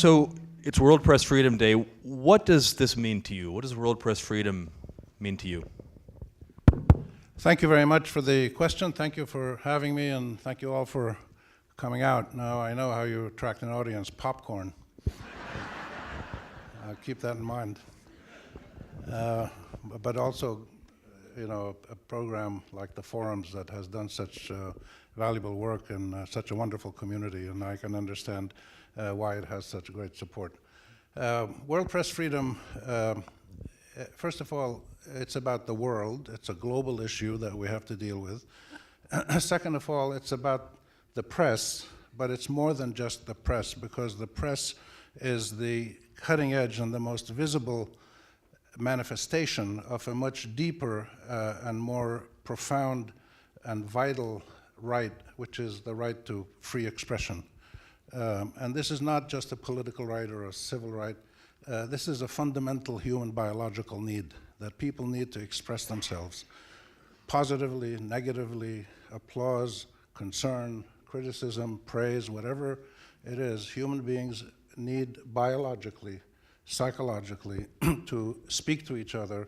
So it's World Press Freedom Day. What does this mean to you? What does World Press Freedom mean to you? Thank you very much for the question. Thank you for having me, and thank you all for coming out. Now, I know how you attract an audience, popcorn. Keep that in mind. But also, you know, a program like the Forums that has done such valuable work in such a wonderful community, and I can understand why it has such great support. World Press Freedom, first of all, it's about the world. It's a global issue that we have to deal with. Second of all, it's about the press, but it's more than just the press, because the press is the cutting edge and the most visible manifestation of a much deeper and more profound and vital right, which is the right to free expression. And this is not just a political right or a civil right. This is a fundamental human biological need, that people need to express themselves positively, negatively, applause, concern, criticism, praise, whatever it is. Human beings need biologically, psychologically to speak to each other,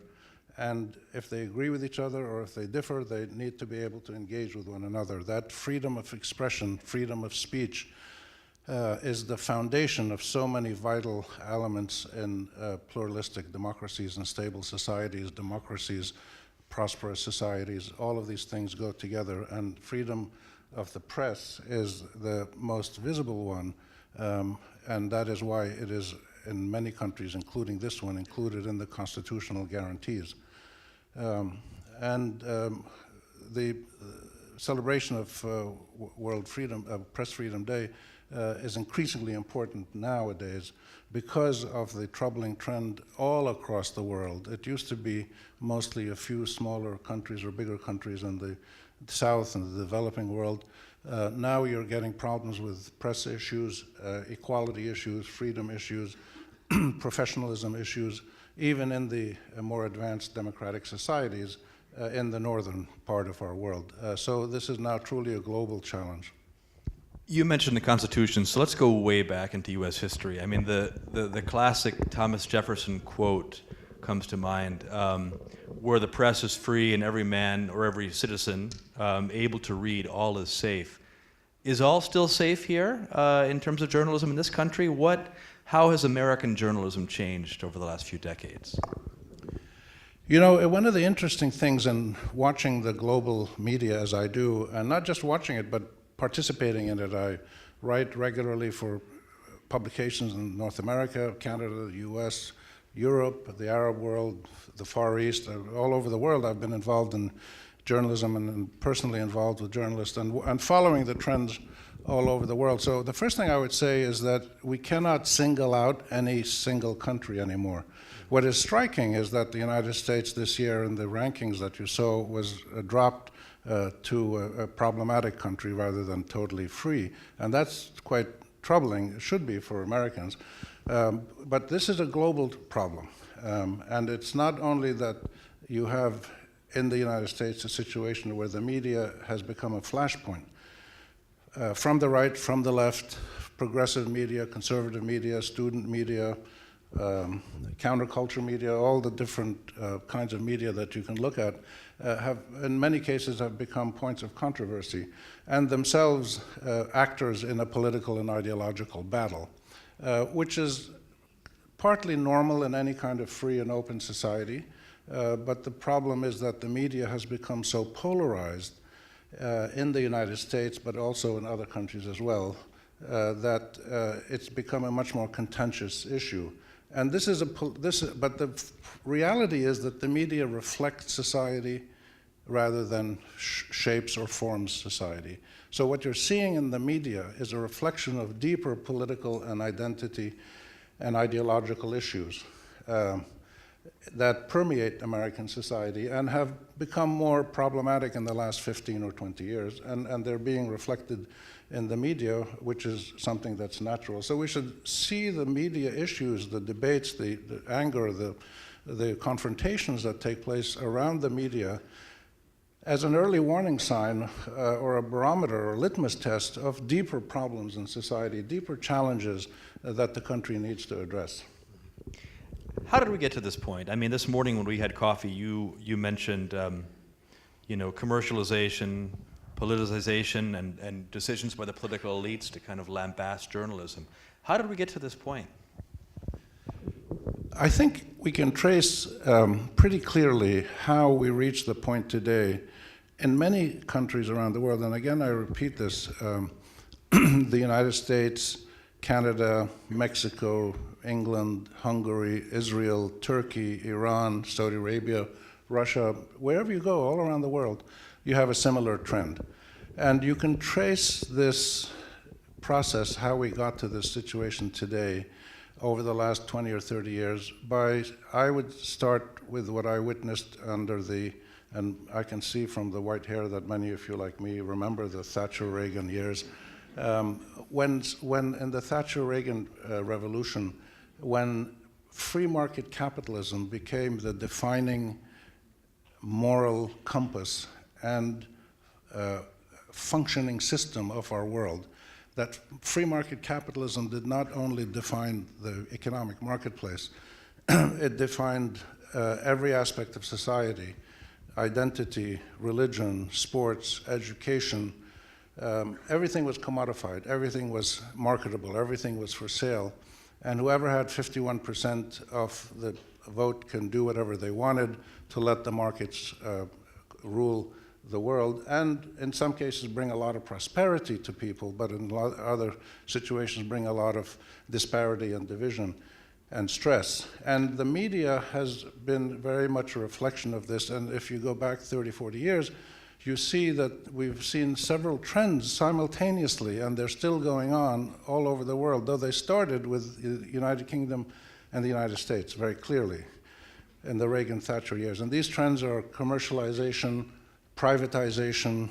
and if they agree with each other or if they differ, they need to be able to engage with one another. That freedom of expression, freedom of speech, is the foundation of so many vital elements in pluralistic democracies and stable societies, democracies, prosperous societies. All of these things go together, and freedom of the press is the most visible one, and that is why it is in many countries, including this one, included in the constitutional guarantees. The celebration of World Press Freedom Day is increasingly important nowadays because of the troubling trend all across the world. It used to be mostly a few smaller countries or bigger countries in the South and the developing world. Now you're getting problems with press issues, equality issues, freedom issues, professionalism issues, even in the more advanced democratic societies in the northern part of our world. So this is now truly a global challenge. You mentioned the Constitution, so let's go way back into U.S. history. I mean, the classic Thomas Jefferson quote comes to mind, where the press is free and every man or every citizen able to read, all is safe. Is all still safe here in terms of journalism in this country? How has American journalism changed over the last few decades? You know, one of the interesting things in watching the global media as I do, and not just watching it, but participating in it. I write regularly for publications in North America, Canada, the U.S., Europe, the Arab world, the Far East, all over the world. I've been involved in journalism and personally involved with journalists and following the trends all over the world. So the first thing I would say is that we cannot single out any single country anymore. What is striking is that the United States this year in the rankings that you saw was dropped to a problematic country rather than totally free. And that's quite troubling. It should be for Americans. But this is a global problem. And it's not only that you have in the United States a situation where the media has become a flashpoint. From the right, from the left, progressive media, conservative media, student media, counterculture media, all the different kinds of media that you can look at have, in many cases, have become points of controversy and themselves actors in a political and ideological battle, which is partly normal in any kind of free and open society. But the problem is that the media has become so polarized in the United States, but also in other countries as well, that it's become a much more contentious issue. And but the reality is that the media reflects society rather than shapes or forms society. So what you're seeing in the media is a reflection of deeper political and identity and ideological issues that permeate American society and have become more problematic in the last 15 or 20 years, and they're being reflected in the media, which is something that's natural. So we should see the media issues, the debates, the anger, the confrontations that take place around the media as an early warning sign or a barometer or litmus test of deeper problems in society, deeper challenges that the country needs to address. How did we get to this point? I mean, this morning when we had coffee, you mentioned, commercialization, politicization, and decisions by the political elites to kind of lambaste journalism. How did we get to this point? I think we can trace pretty clearly how we reached the point today in many countries around the world. And again, I repeat this, the United States, Canada, Mexico, England, Hungary, Israel, Turkey, Iran, Saudi Arabia, Russia, wherever you go, all around the world, you have a similar trend. And you can trace this process, how we got to this situation today, over the last 20 or 30 years by, I would start with what I witnessed under and I can see from the white hair that many of you like me remember the Thatcher-Reagan years. When in the Thatcher-Reagan revolution, when free market capitalism became the defining moral compass and functioning system of our world, that free market capitalism did not only define the economic marketplace, it defined every aspect of society, identity, religion, sports, education. Everything was commodified, everything was marketable, everything was for sale. And whoever had 51% of the vote can do whatever they wanted to let the markets rule the world, and in some cases bring a lot of prosperity to people, but in other situations bring a lot of disparity and division and stress. And the media has been very much a reflection of this, and if you go back 30, 40 years, you see that we've seen several trends simultaneously, and they're still going on all over the world, though they started with the United Kingdom and the United States very clearly in the Reagan-Thatcher years. And these trends are commercialization, privatization,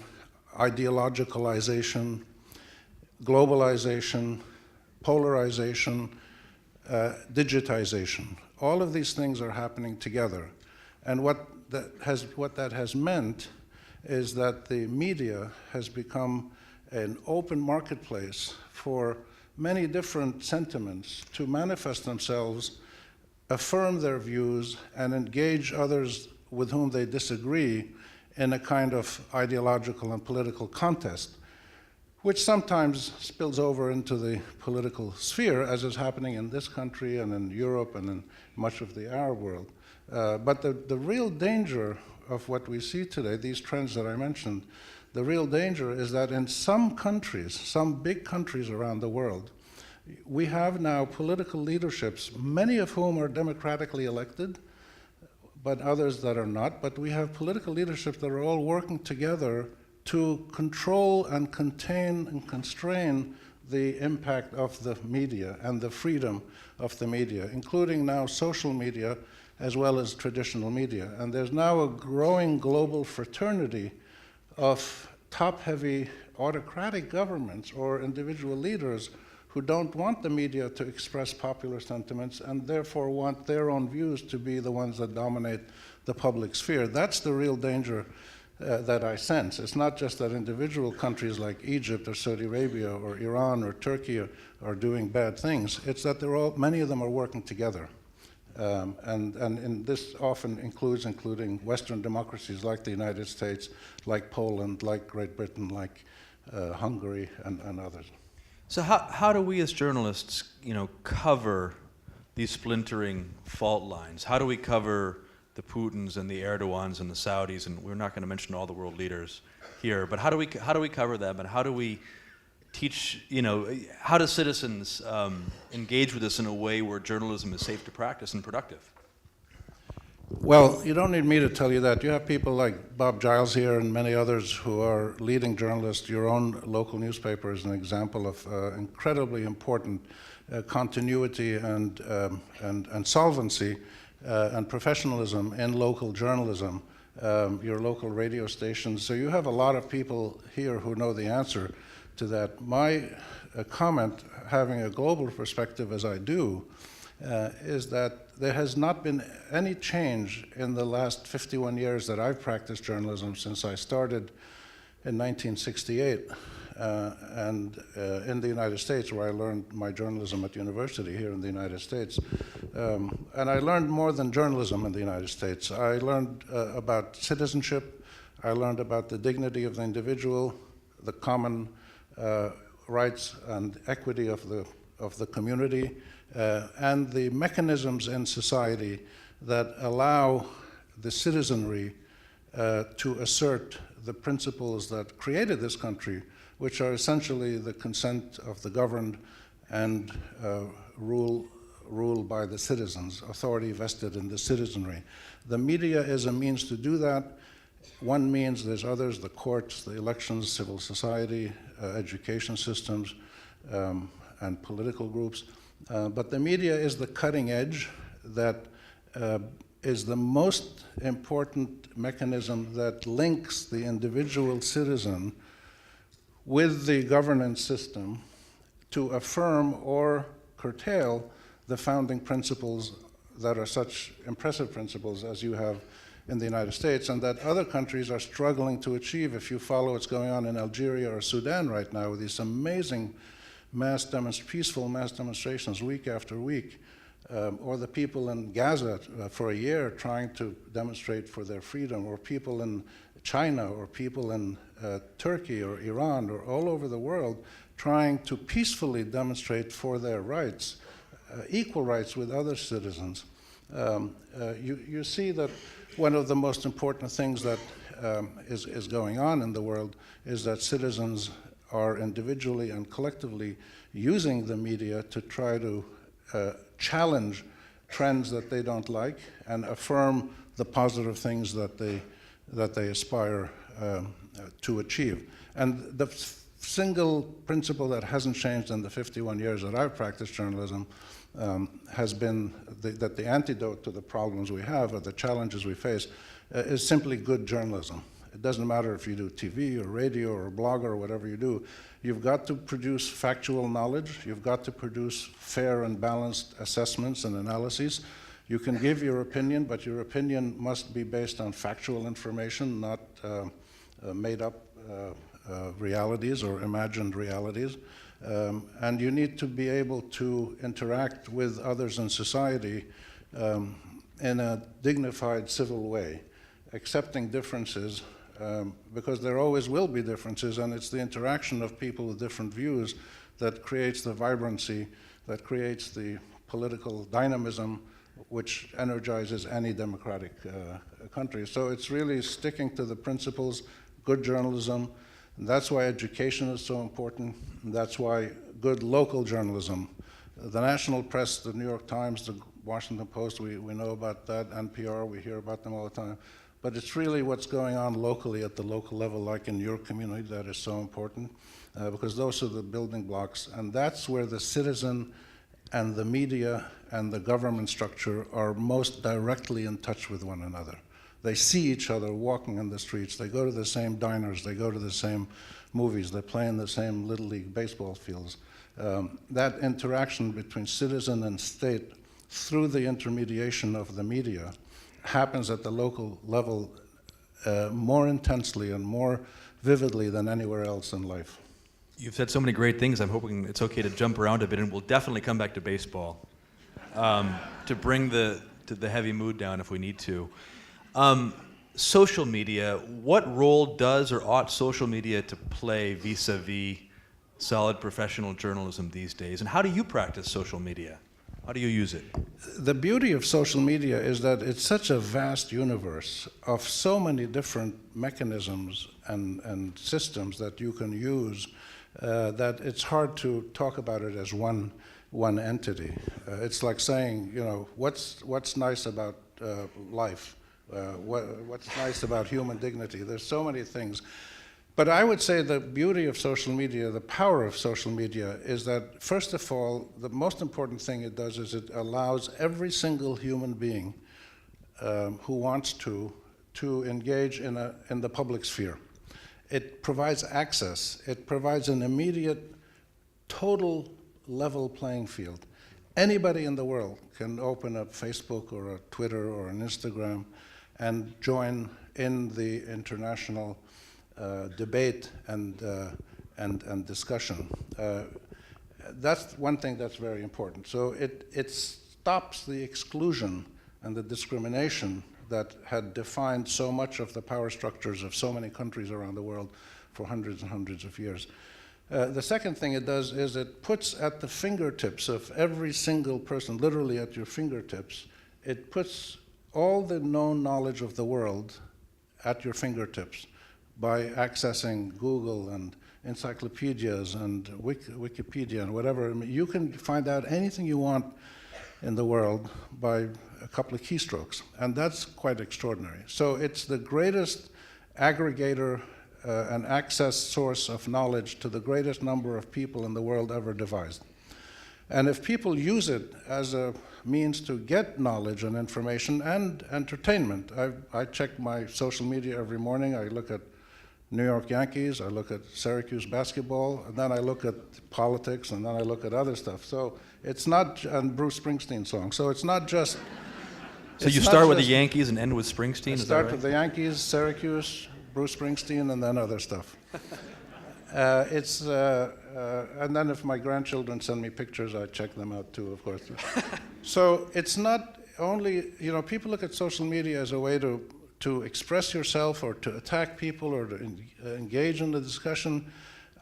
ideologicalization, globalization, polarization, digitization. All of these things are happening together. And what that has meant is that the media has become an open marketplace for many different sentiments to manifest themselves, affirm their views, and engage others with whom they disagree in a kind of ideological and political contest, which sometimes spills over into the political sphere, as is happening in this country and in Europe and in much of the Arab world. But the real danger of what we see today, these trends that I mentioned, the real danger is that in some countries, some big countries around the world, we have now political leaderships, many of whom are democratically elected, but others that are not. But we have political leaderships that are all working together to control and contain and constrain the impact of the media and the freedom of the media, including now social media as well as traditional media. And there's now a growing global fraternity of top-heavy autocratic governments or individual leaders who don't want the media to express popular sentiments and therefore want their own views to be the ones that dominate the public sphere. That's the real danger that I sense. It's not just that individual countries like Egypt or Saudi Arabia or Iran or Turkey are doing bad things. It's that many of them are working together. And this often including Western democracies like the United States, like Poland, like Great Britain, like Hungary, and others. So how do we as journalists, cover these splintering fault lines? How do we cover the Putins and the Erdogans and the Saudis? And we're not going to mention all the world leaders here, but how do we cover them? And how do we teach? How do citizens engage with this in a way where journalism is safe to practice and productive? Well, you don't need me to tell you that. You have people like Bob Giles here and many others who are leading journalists. Your own local newspaper is an example of incredibly important continuity and solvency and professionalism in local journalism, your local radio stations. So you have a lot of people here who know the answer to that. My comment, having a global perspective as I do, is that there has not been any change in the last 51 years that I've practiced journalism since I started in 1968 in the United States, where I learned my journalism at university here in the United States. And I learned more than journalism in the United States. I learned about citizenship. I learned about the dignity of the individual, the common rights and equity of the community, and the mechanisms in society that allow the citizenry to assert the principles that created this country, which are essentially the consent of the governed and rule by the citizens, authority vested in the citizenry. The media is a means to do that. One means, there's others, the courts, the elections, civil society, education systems, and political groups. But the media is the cutting edge that is the most important mechanism that links the individual citizen with the governance system to affirm or curtail the founding principles that are such impressive principles as you have in the United States, and that other countries are struggling to achieve. If you follow what's going on in Algeria or Sudan right now with these amazing peaceful mass demonstrations week after week, or the people in Gaza for a year trying to demonstrate for their freedom, or people in China, or people in Turkey or Iran, or all over the world trying to peacefully demonstrate for their rights, equal rights with other citizens. You see that one of the most important things that is going on in the world is that citizens are individually and collectively using the media to try to challenge trends that they don't like and affirm the positive things that they aspire to achieve. And the single principle that hasn't changed in the 51 years that I've practiced journalism has been that the antidote to the problems we have or the challenges we face is simply good journalism. It doesn't matter if you do TV or radio or blog or whatever you do. You've got to produce factual knowledge. You've got to produce fair and balanced assessments and analyses. You can give your opinion, but your opinion must be based on factual information, not made up realities or imagined realities. And you need to be able to interact with others in society in a dignified, civil way, accepting differences, because there always will be differences, and it's the interaction of people with different views that creates the vibrancy, that creates the political dynamism, which energizes any democratic country. So it's really sticking to the principles, good journalism. And that's why education is so important. And that's why good local journalism. The national press, the New York Times, the Washington Post, we know about that, NPR, we hear about them all the time. But it's really what's going on locally at the local level, like in your community, that is so important, because those are the building blocks. And that's where the citizen and the media and the government structure are most directly in touch with one another. They see each other walking in the streets. They go to the same diners. They go to the same movies. They play in the same Little League baseball fields. That interaction between citizen and state through the intermediation of the media happens at the local level more intensely and more vividly than anywhere else in life. You've said so many great things. I'm hoping it's okay to jump around a bit, and we'll definitely come back to baseball to bring the heavy mood down if we need to. Social media, what role does or ought social media to play vis-a-vis solid professional journalism these days? And how do you practice social media? How do you use it? The beauty of social media is that it's such a vast universe of so many different mechanisms and systems that you can use that it's hard to talk about it as one entity. It's like saying, you know, what's nice about life? What's nice about human dignity? There's so many things. But I would say the beauty of social media, the power of social media, is that, first of all, the most important thing it does is it allows every single human being who wants to engage in the public sphere. It provides access. It provides an immediate, total level playing field. Anybody in the world can open up Facebook or a Twitter or an Instagram and join in the international debate and discussion. That's one thing that's very important. So it stops the exclusion and the discrimination that had defined so much of the power structures of so many countries around the world for hundreds and hundreds of years. The second thing it does is it puts at the fingertips of every single person, literally at your fingertips, it puts all the known knowledge of the world at your fingertips by accessing Google and encyclopedias and Wikipedia and whatever. I mean, you can find out anything you want in the world by a couple of keystrokes, and that's quite extraordinary. So it's the greatest aggregator and access source of knowledge to the greatest number of people in the world ever devised. And if people use it as a means to get knowledge and information and entertainment, I check my social media every morning. I look at New York Yankees, I look at Syracuse basketball, and then I look at politics, and then I look at other stuff. So it's not, and Bruce Springsteen songs. So it's not just. So you start with the Yankees and end with Springsteen, is that right? Start with the Yankees, Syracuse, Bruce Springsteen, and then other stuff. And then if my grandchildren send me pictures, I check them out too, of course. So it's not only, people look at social media as a way to express yourself or to attack people or to engage in the discussion.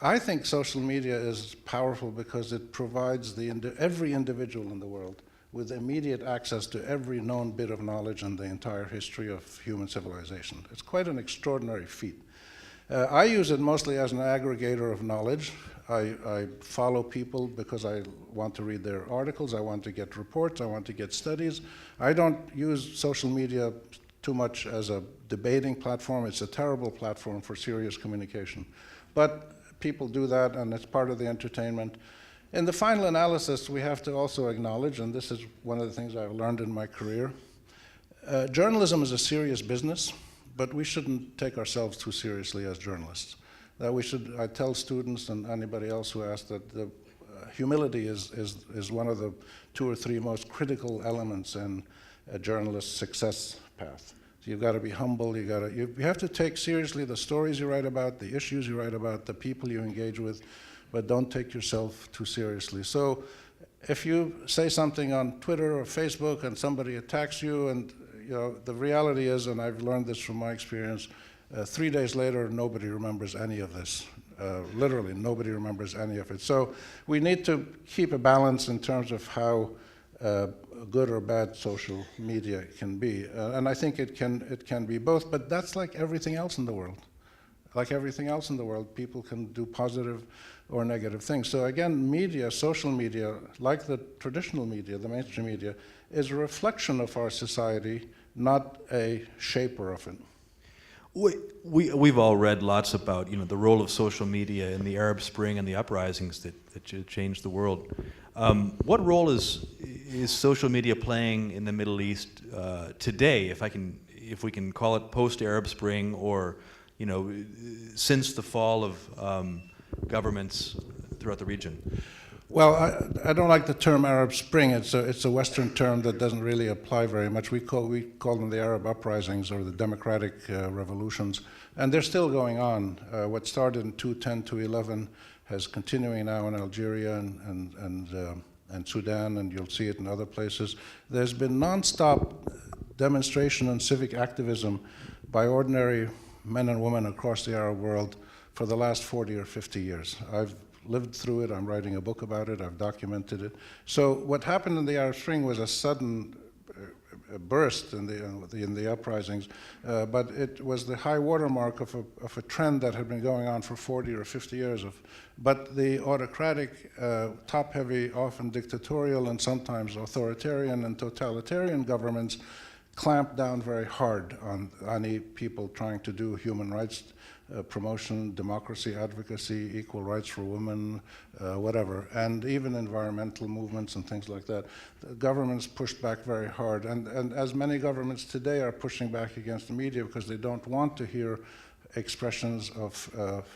I think social media is powerful because it provides every individual in the world with immediate access to every known bit of knowledge in the entire history of human civilization. It's quite an extraordinary feat. I use it mostly as an aggregator of knowledge. I follow people because I want to read their articles, I want to get reports, I want to get studies. I don't use social media too much as a debating platform. It's a terrible platform for serious communication. But people do that, and it's part of the entertainment. In the final analysis, we have to also acknowledge, and this is one of the things I've learned in my career, journalism is a serious business, but we shouldn't take ourselves too seriously as journalists. That I tell students and anybody else who asks that humility is one of the 2 or 3 most critical elements in a journalist's success path. So you've got to be humble, you have to take seriously the stories you write about, the issues you write about, the people you engage with, but don't take yourself too seriously. So if you say something on Twitter or Facebook and somebody attacks you, and the reality is, and I've learned this from my experience, 3 days later, nobody remembers any of this. Literally, nobody remembers any of it. So we need to keep a balance in terms of how good or bad social media can be. And I think it can be both, but that's like everything else in the world. Like everything else in the world, people can do positive or negative things. So again, media, social media, like the traditional media, the mainstream media, is a reflection of our society, not a shaper of it. We've all read lots about the role of social media in the Arab Spring and the uprisings that changed the world. What role is social media playing in the Middle East today, if we can call it post-Arab Spring, or since the fall of governments throughout the region? Well, I don't like the term Arab Spring. It's a Western term that doesn't really apply very much. We call them the Arab uprisings or the democratic revolutions, and they're still going on. What started in 2010 to 11 has continuing now in Algeria and Sudan, and you'll see it in other places. There's been nonstop demonstration and civic activism by ordinary men and women across the Arab world for the last 40 or 50 years. I've lived through it, I'm writing a book about it, I've documented it. So what happened in the Arab Spring was a sudden burst in the uprisings, but it was the high watermark of a trend that had been going on for 40 or 50 years. But the autocratic, top-heavy, often dictatorial, and sometimes authoritarian and totalitarian governments clamped down very hard on any people trying to do human rights promotion, democracy, advocacy, equal rights for women, whatever, and even environmental movements and things like that. The governments pushed back very hard, and as many governments today are pushing back against the media because they don't want to hear expressions of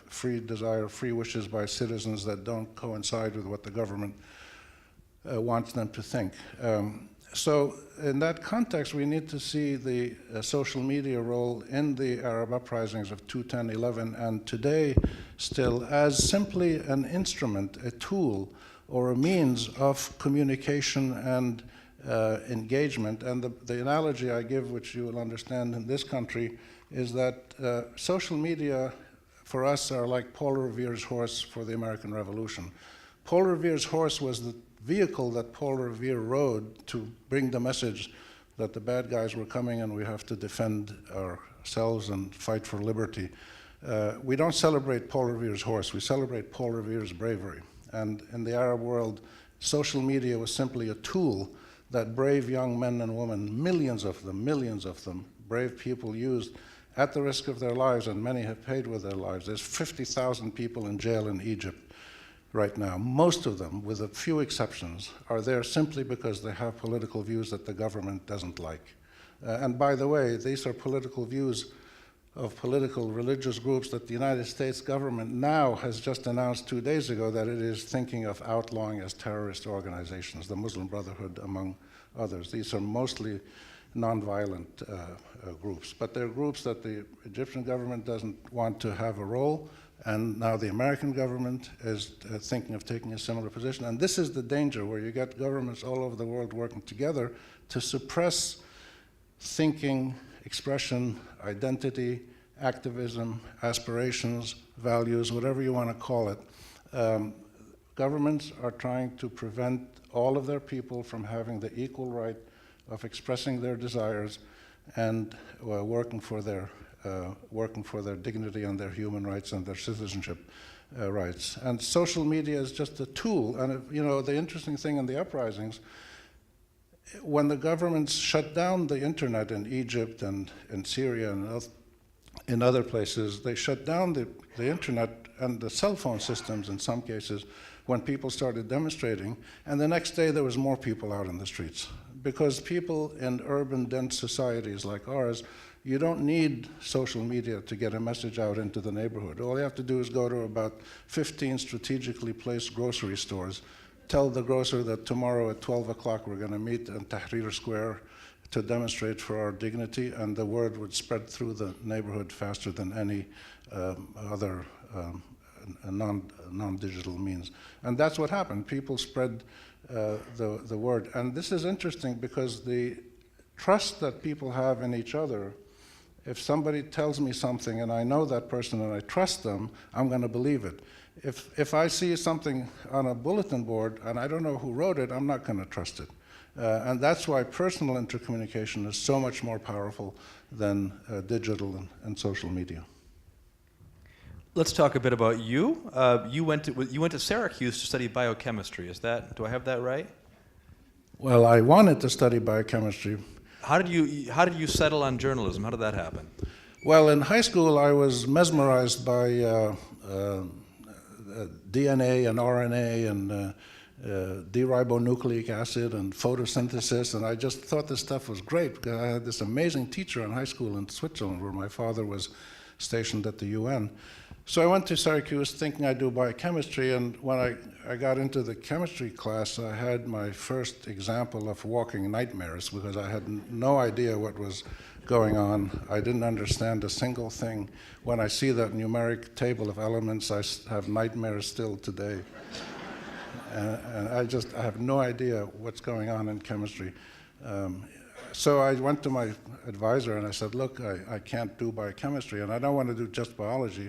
free desire, free wishes by citizens that don't coincide with what the government wants them to think. So in that context, we need to see the social media role in the Arab uprisings of 2011 and today still as simply an instrument, a tool, or a means of communication and engagement. And the analogy I give, which you will understand in this country, is that social media for us are like Paul Revere's horse for the American Revolution. Paul Revere's horse was the vehicle that Paul Revere rode to bring the message that the bad guys were coming and we have to defend ourselves and fight for liberty. We don't celebrate Paul Revere's horse, we celebrate Paul Revere's bravery. And in the Arab world, social media was simply a tool that brave young men and women, millions of them, brave people used at the risk of their lives, and many have paid with their lives. There's 50,000 people in jail in Egypt right now. Most of them, with a few exceptions, are there simply because they have political views that the government doesn't like. And by the way, these are political views of political religious groups that the United States government now has just announced 2 days ago that it is thinking of outlawing as terrorist organizations, the Muslim Brotherhood among others. These are mostly nonviolent groups, but they're groups that the Egyptian government doesn't want to have a role, and now the American government is thinking of taking a similar position. And this is the danger, where you get governments all over the world working together to suppress thinking, expression, identity, activism, aspirations, values, whatever you want to call it. Governments are trying to prevent all of their people from having the equal right of expressing their desires and working for their dignity and their human rights and their citizenship rights. And social media is just a tool. And the interesting thing in the uprisings, when the governments shut down the internet in Egypt and in Syria and in other places, they shut down the internet and the cell phone systems in some cases when people started demonstrating, and the next day there was more people out in the streets. Because people in urban, dense societies like ours, you don't need social media to get a message out into the neighborhood. All you have to do is go to about 15 strategically placed grocery stores, tell the grocer that tomorrow at 12 o'clock we're going to meet in Tahrir Square to demonstrate for our dignity, and the word would spread through the neighborhood faster than any other non-digital means. And that's what happened. People spread the word. And this is interesting because the trust that people have in each other, if somebody tells me something and I know that person and I trust them, I'm going to believe it. If I see something on a bulletin board and I don't know who wrote it, I'm not going to trust it. And that's why personal intercommunication is so much more powerful than digital and social media. Let's talk a bit about you. You went to Syracuse to study biochemistry. Do I have that right? Well, I wanted to study biochemistry. How did you settle on journalism? How did that happen? Well, in high school, I was mesmerized by DNA and RNA and deribonucleic acid and photosynthesis, and I just thought this stuff was great because I had this amazing teacher in high school in Switzerland where my father was stationed at the UN. So I went to Syracuse thinking I'd do biochemistry, and when I got into the chemistry class, I had my first example of walking nightmares because I had no idea what was going on. I didn't understand a single thing. When I see that numeric table of elements, I have nightmares still today. And I have no idea what's going on in chemistry. So I went to my advisor and I said, look, I can't do biochemistry and I don't want to do just biology.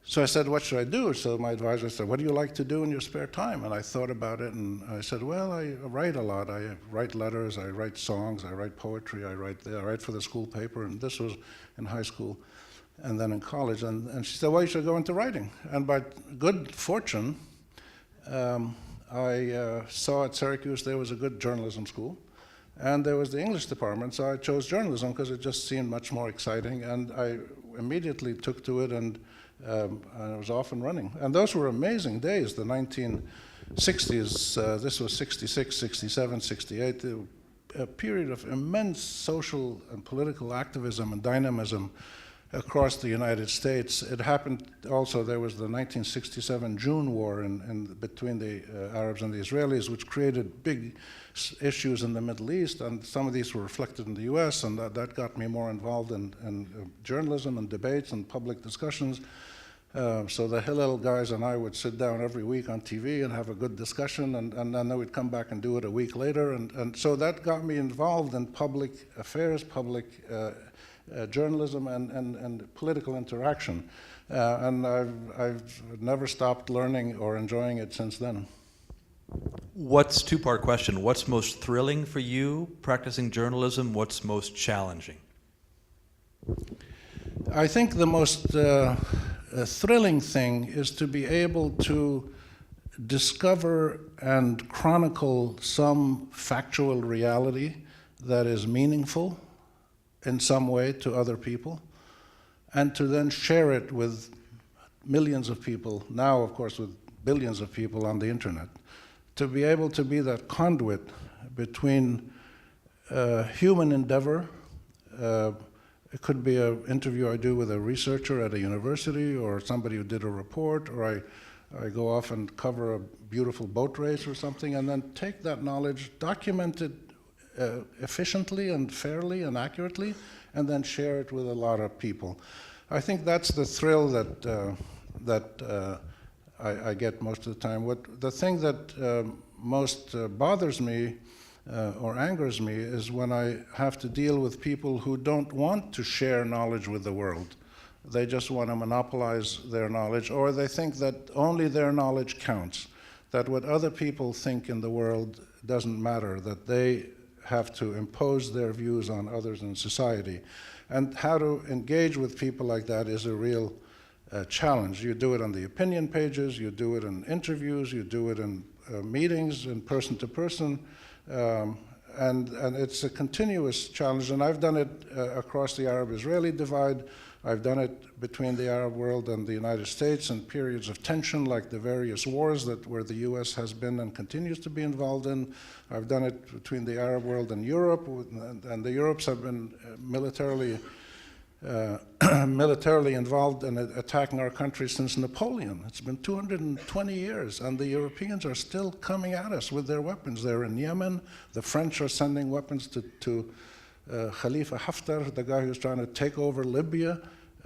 So I said, what should I do? So my advisor said, what do you like to do in your spare time? And I thought about it and I said, well, I write a lot. I write letters, I write songs, I write poetry, I write for the school paper, and this was in high school and then in college. And she said, well, you should go into writing. And by good fortune, I saw at Syracuse there was a good journalism school, and there was the English department, so I chose journalism because it just seemed much more exciting, and I immediately took to it, and I was off and running. And those were amazing days, the 1960s, this was 66, 67, 68, a period of immense social and political activism and dynamism across the United States. It happened also, there was the 1967 June War between the Arabs and the Israelis, which created big issues in the Middle East, and some of these were reflected in the U.S., and that got me more involved in journalism and debates and public discussions. So the Hillel guys and I would sit down every week on TV and have a good discussion, and then we'd come back and do it a week later. And so that got me involved in public affairs, public journalism, and political interaction. And I've never stopped learning or enjoying it since then. Two-part question. What's most thrilling for you practicing journalism? What's most challenging? I think the most thrilling thing is to be able to discover and chronicle some factual reality that is meaningful in some way to other people, and to then share it with millions of people, now of course with billions of people on the internet, to be able to be that conduit between human endeavor. It could be an interview I do with a researcher at a university, or somebody who did a report, or I go off and cover a beautiful boat race or something, and then take that knowledge, document it efficiently and fairly and accurately, and then share it with a lot of people. I think that's the thrill that I get most of the time. The thing that most bothers me or angers me is when I have to deal with people who don't want to share knowledge with the world. They just want to monopolize their knowledge, or they think that only their knowledge counts, that what other people think in the world doesn't matter, that they have to impose their views on others in society. And how to engage with people like that is a real challenge. You do it on the opinion pages, you do it in interviews, you do it in meetings, in person to person, and it's a continuous challenge. And I've done it across the Arab-Israeli divide. I've done it between the Arab world and the United States in periods of tension, like the various wars where the U.S. has been and continues to be involved in. I've done it between the Arab world and Europe, and the Europes have been militarily involved in attacking our country since Napoleon. It's been 220 years, and the Europeans are still coming at us with their weapons. They're in Yemen. The French are sending weapons to Khalifa Haftar, the guy who's trying to take over Libya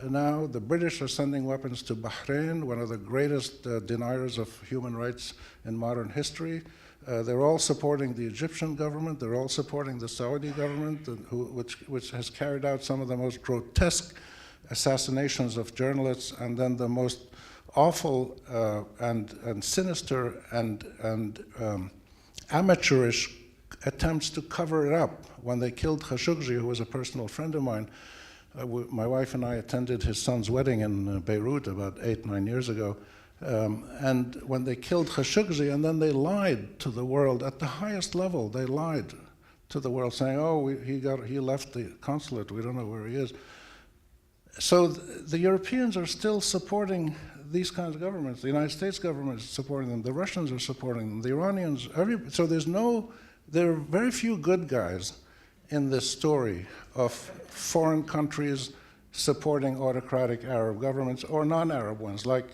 now. The British are sending weapons to Bahrain, one of the greatest deniers of human rights in modern history. They're all supporting the Egyptian government. They're all supporting the Saudi government, which has carried out some of the most grotesque assassinations of journalists, and then the most awful and sinister and amateurish attempts to cover it up. When they killed Khashoggi, who was a personal friend of mine, my wife and I attended his son's wedding in Beirut about 8-9 years ago. And when they killed Khashoggi, and then they lied to the world at the highest level, they lied to the world saying, oh, he left the consulate, we don't know where he is. So the Europeans are still supporting these kinds of governments. The United States government is supporting them, the Russians are supporting them, the Iranians, so there are very few good guys in this story of foreign countries supporting autocratic Arab governments, or non-Arab ones, like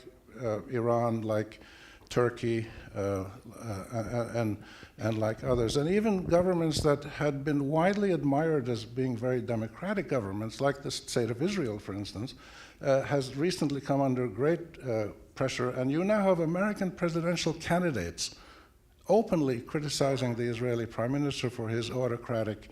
Iran, like Turkey, and like others. And even governments that had been widely admired as being very democratic governments, like the State of Israel, for instance, has recently come under great pressure. And you now have American presidential candidates openly criticizing the Israeli prime minister for his autocratic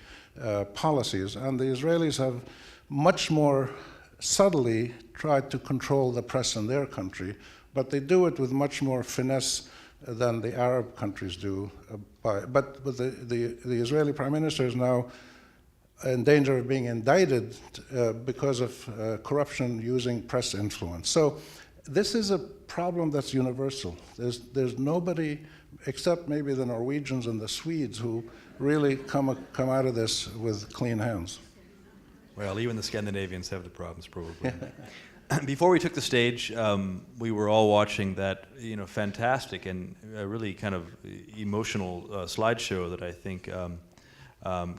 policies. And the Israelis have much more subtly tried to control the press in their country, but they do it with much more finesse than the Arab countries do. But the Israeli prime minister is now in danger of being indicted because of corruption using press influence. So this is a problem that's universal. There's nobody, except maybe the Norwegians and the Swedes, who really come out of this with clean hands. Well, even the Scandinavians have the problems, probably. Before we took the stage, we were all watching that, fantastic and really kind of emotional slideshow that I think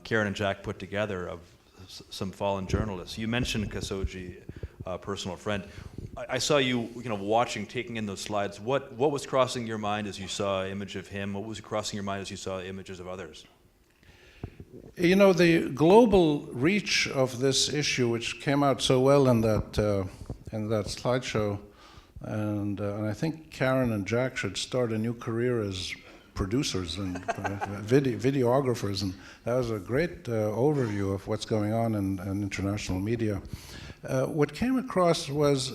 Karen and Jack put together of some fallen journalists. You mentioned Khashoggi personal friend. I saw you, watching, taking in those slides. What was crossing your mind as you saw an image of him? What was crossing your mind as you saw images of others? The global reach of this issue, which came out so well in that slideshow, and I think Karen and Jack should start a new career as producers and videographers, and that was a great overview of what's going on in international media. What came across was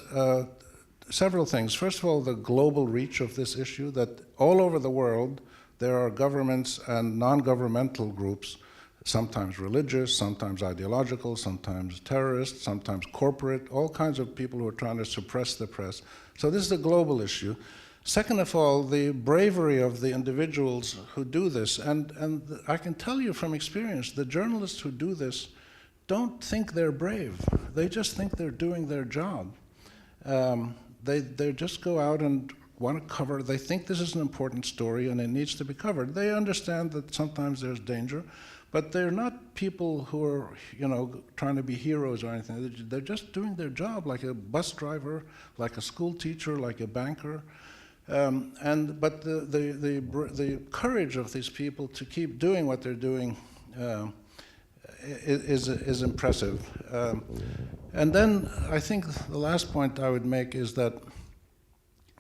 several things. First of all, the global reach of this issue, that all over the world there are governments and non-governmental groups, sometimes religious, sometimes ideological, sometimes terrorist, sometimes corporate, all kinds of people who are trying to suppress the press. So this is a global issue. Second of all, the bravery of the individuals who do this. And I can tell you from experience, the journalists who do this don't think they're brave. They just think they're doing their job. They just go out and want to cover, they think this is an important story and it needs to be covered. They understand that sometimes there's danger, but they're not people who are, trying to be heroes or anything. They're just doing their job, like a bus driver, like a school teacher, like a banker. But the courage of these people to keep doing what they're doing is impressive. And then I think the last point I would make is that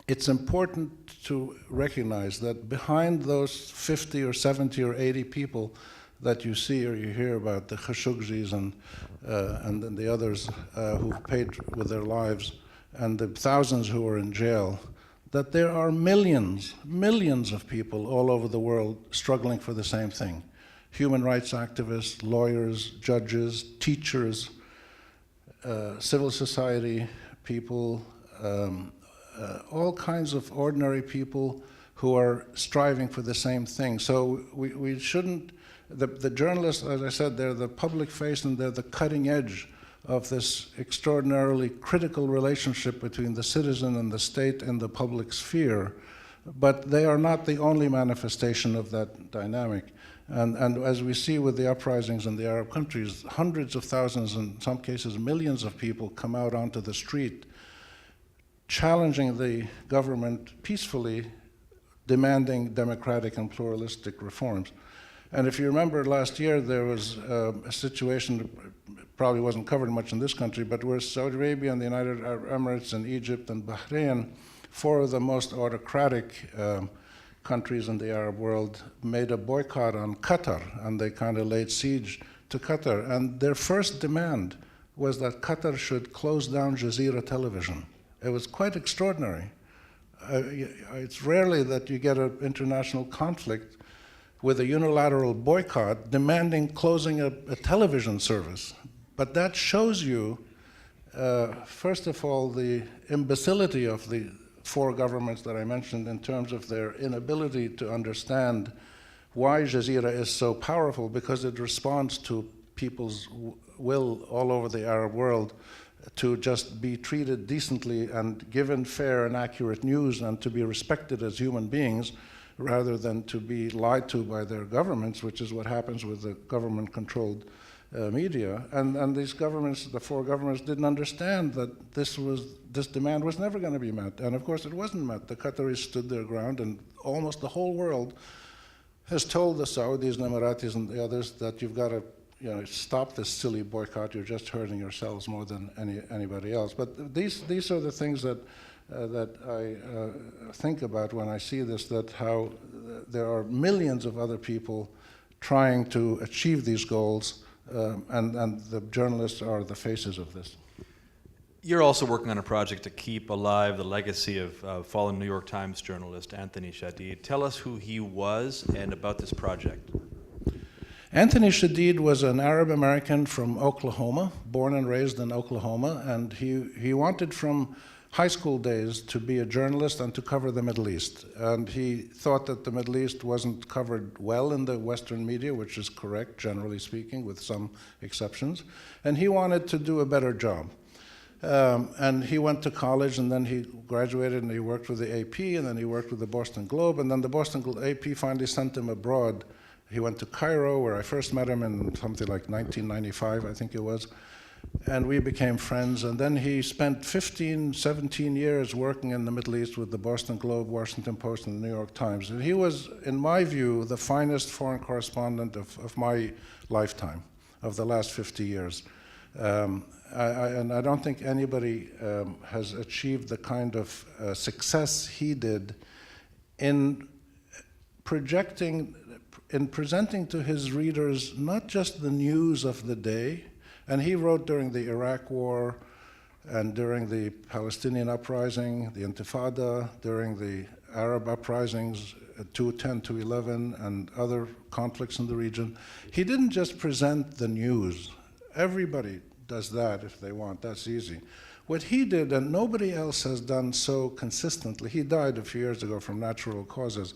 it's important to recognize that behind those 50 or 70 or 80 people that you see or you hear about, the Khashoggis and then the others who've paid with their lives, and the thousands who are in jail, that there are millions of people all over the world struggling for the same thing. Human rights activists, lawyers, judges, teachers, civil society people, all kinds of ordinary people who are striving for the same thing. So we shouldn't, the journalists, as I said, they're the public face and they're the cutting edge of this extraordinarily critical relationship between the citizen and the state in the public sphere. But they are not the only manifestation of that dynamic. And as we see with the uprisings in the Arab countries, hundreds of thousands, in some cases millions of people come out onto the street challenging the government peacefully, demanding democratic and pluralistic reforms. And if you remember last year, there was a situation that probably wasn't covered much in this country, but where Saudi Arabia and the United Arab Emirates and Egypt and Bahrain, four of the most autocratic countries in the Arab world, made a boycott on Qatar, and they kind of laid siege to Qatar. And their first demand was that Qatar should close down Jazeera television. It was quite extraordinary. It's rarely that you get an international conflict with a unilateral boycott demanding closing a television service. But that shows you, first of all, the imbecility of the four governments that I mentioned in terms of their inability to understand why Jazeera is so powerful, because it responds to people's will all over the Arab world to just be treated decently and given fair and accurate news and to be respected as human beings rather than to be lied to by their governments, which is what happens with the government-controlled media. And these governments, the four governments, didn't understand that this demand was never going to be met. And of course it wasn't met. The Qataris stood their ground, and almost the whole world has told the Saudis and Emiratis and the others that you've got to stop this silly boycott. You're just hurting yourselves more than anybody else. But these are the things that I think about when I see this, that how there are millions of other people trying to achieve these goals, and the journalists are the faces of this. You're also working on a project to keep alive the legacy of fallen New York Times journalist Anthony Shadid. Tell us who he was and about this project. Anthony Shadid was an Arab American from Oklahoma, born and raised in Oklahoma, and he wanted from high school days to be a journalist and to cover the Middle East. And he thought that the Middle East wasn't covered well in the Western media, which is correct, generally speaking, with some exceptions. And he wanted to do a better job. And he went to college, and then he graduated, and he worked with the AP, and then he worked with the Boston Globe, and then the Boston AP finally sent him abroad. He went to Cairo, where I first met him in something like 1995, I think it was. and we became friends. And then he spent 15, 17 years working in the Middle East with the Boston Globe, Washington Post, and the New York Times. And he was, in my view, the finest foreign correspondent of my lifetime, of the last 50 years. And I don't think anybody has achieved the kind of success he did in presenting to his readers not just the news of the day. And he wrote during the Iraq War and during the Palestinian uprising, the Intifada, during the Arab uprisings, 2010 to 11, and other conflicts in the region. He didn't just present the news. Everybody does that if they want, that's easy. What he did, and nobody else has done so consistently, he died a few years ago from natural causes.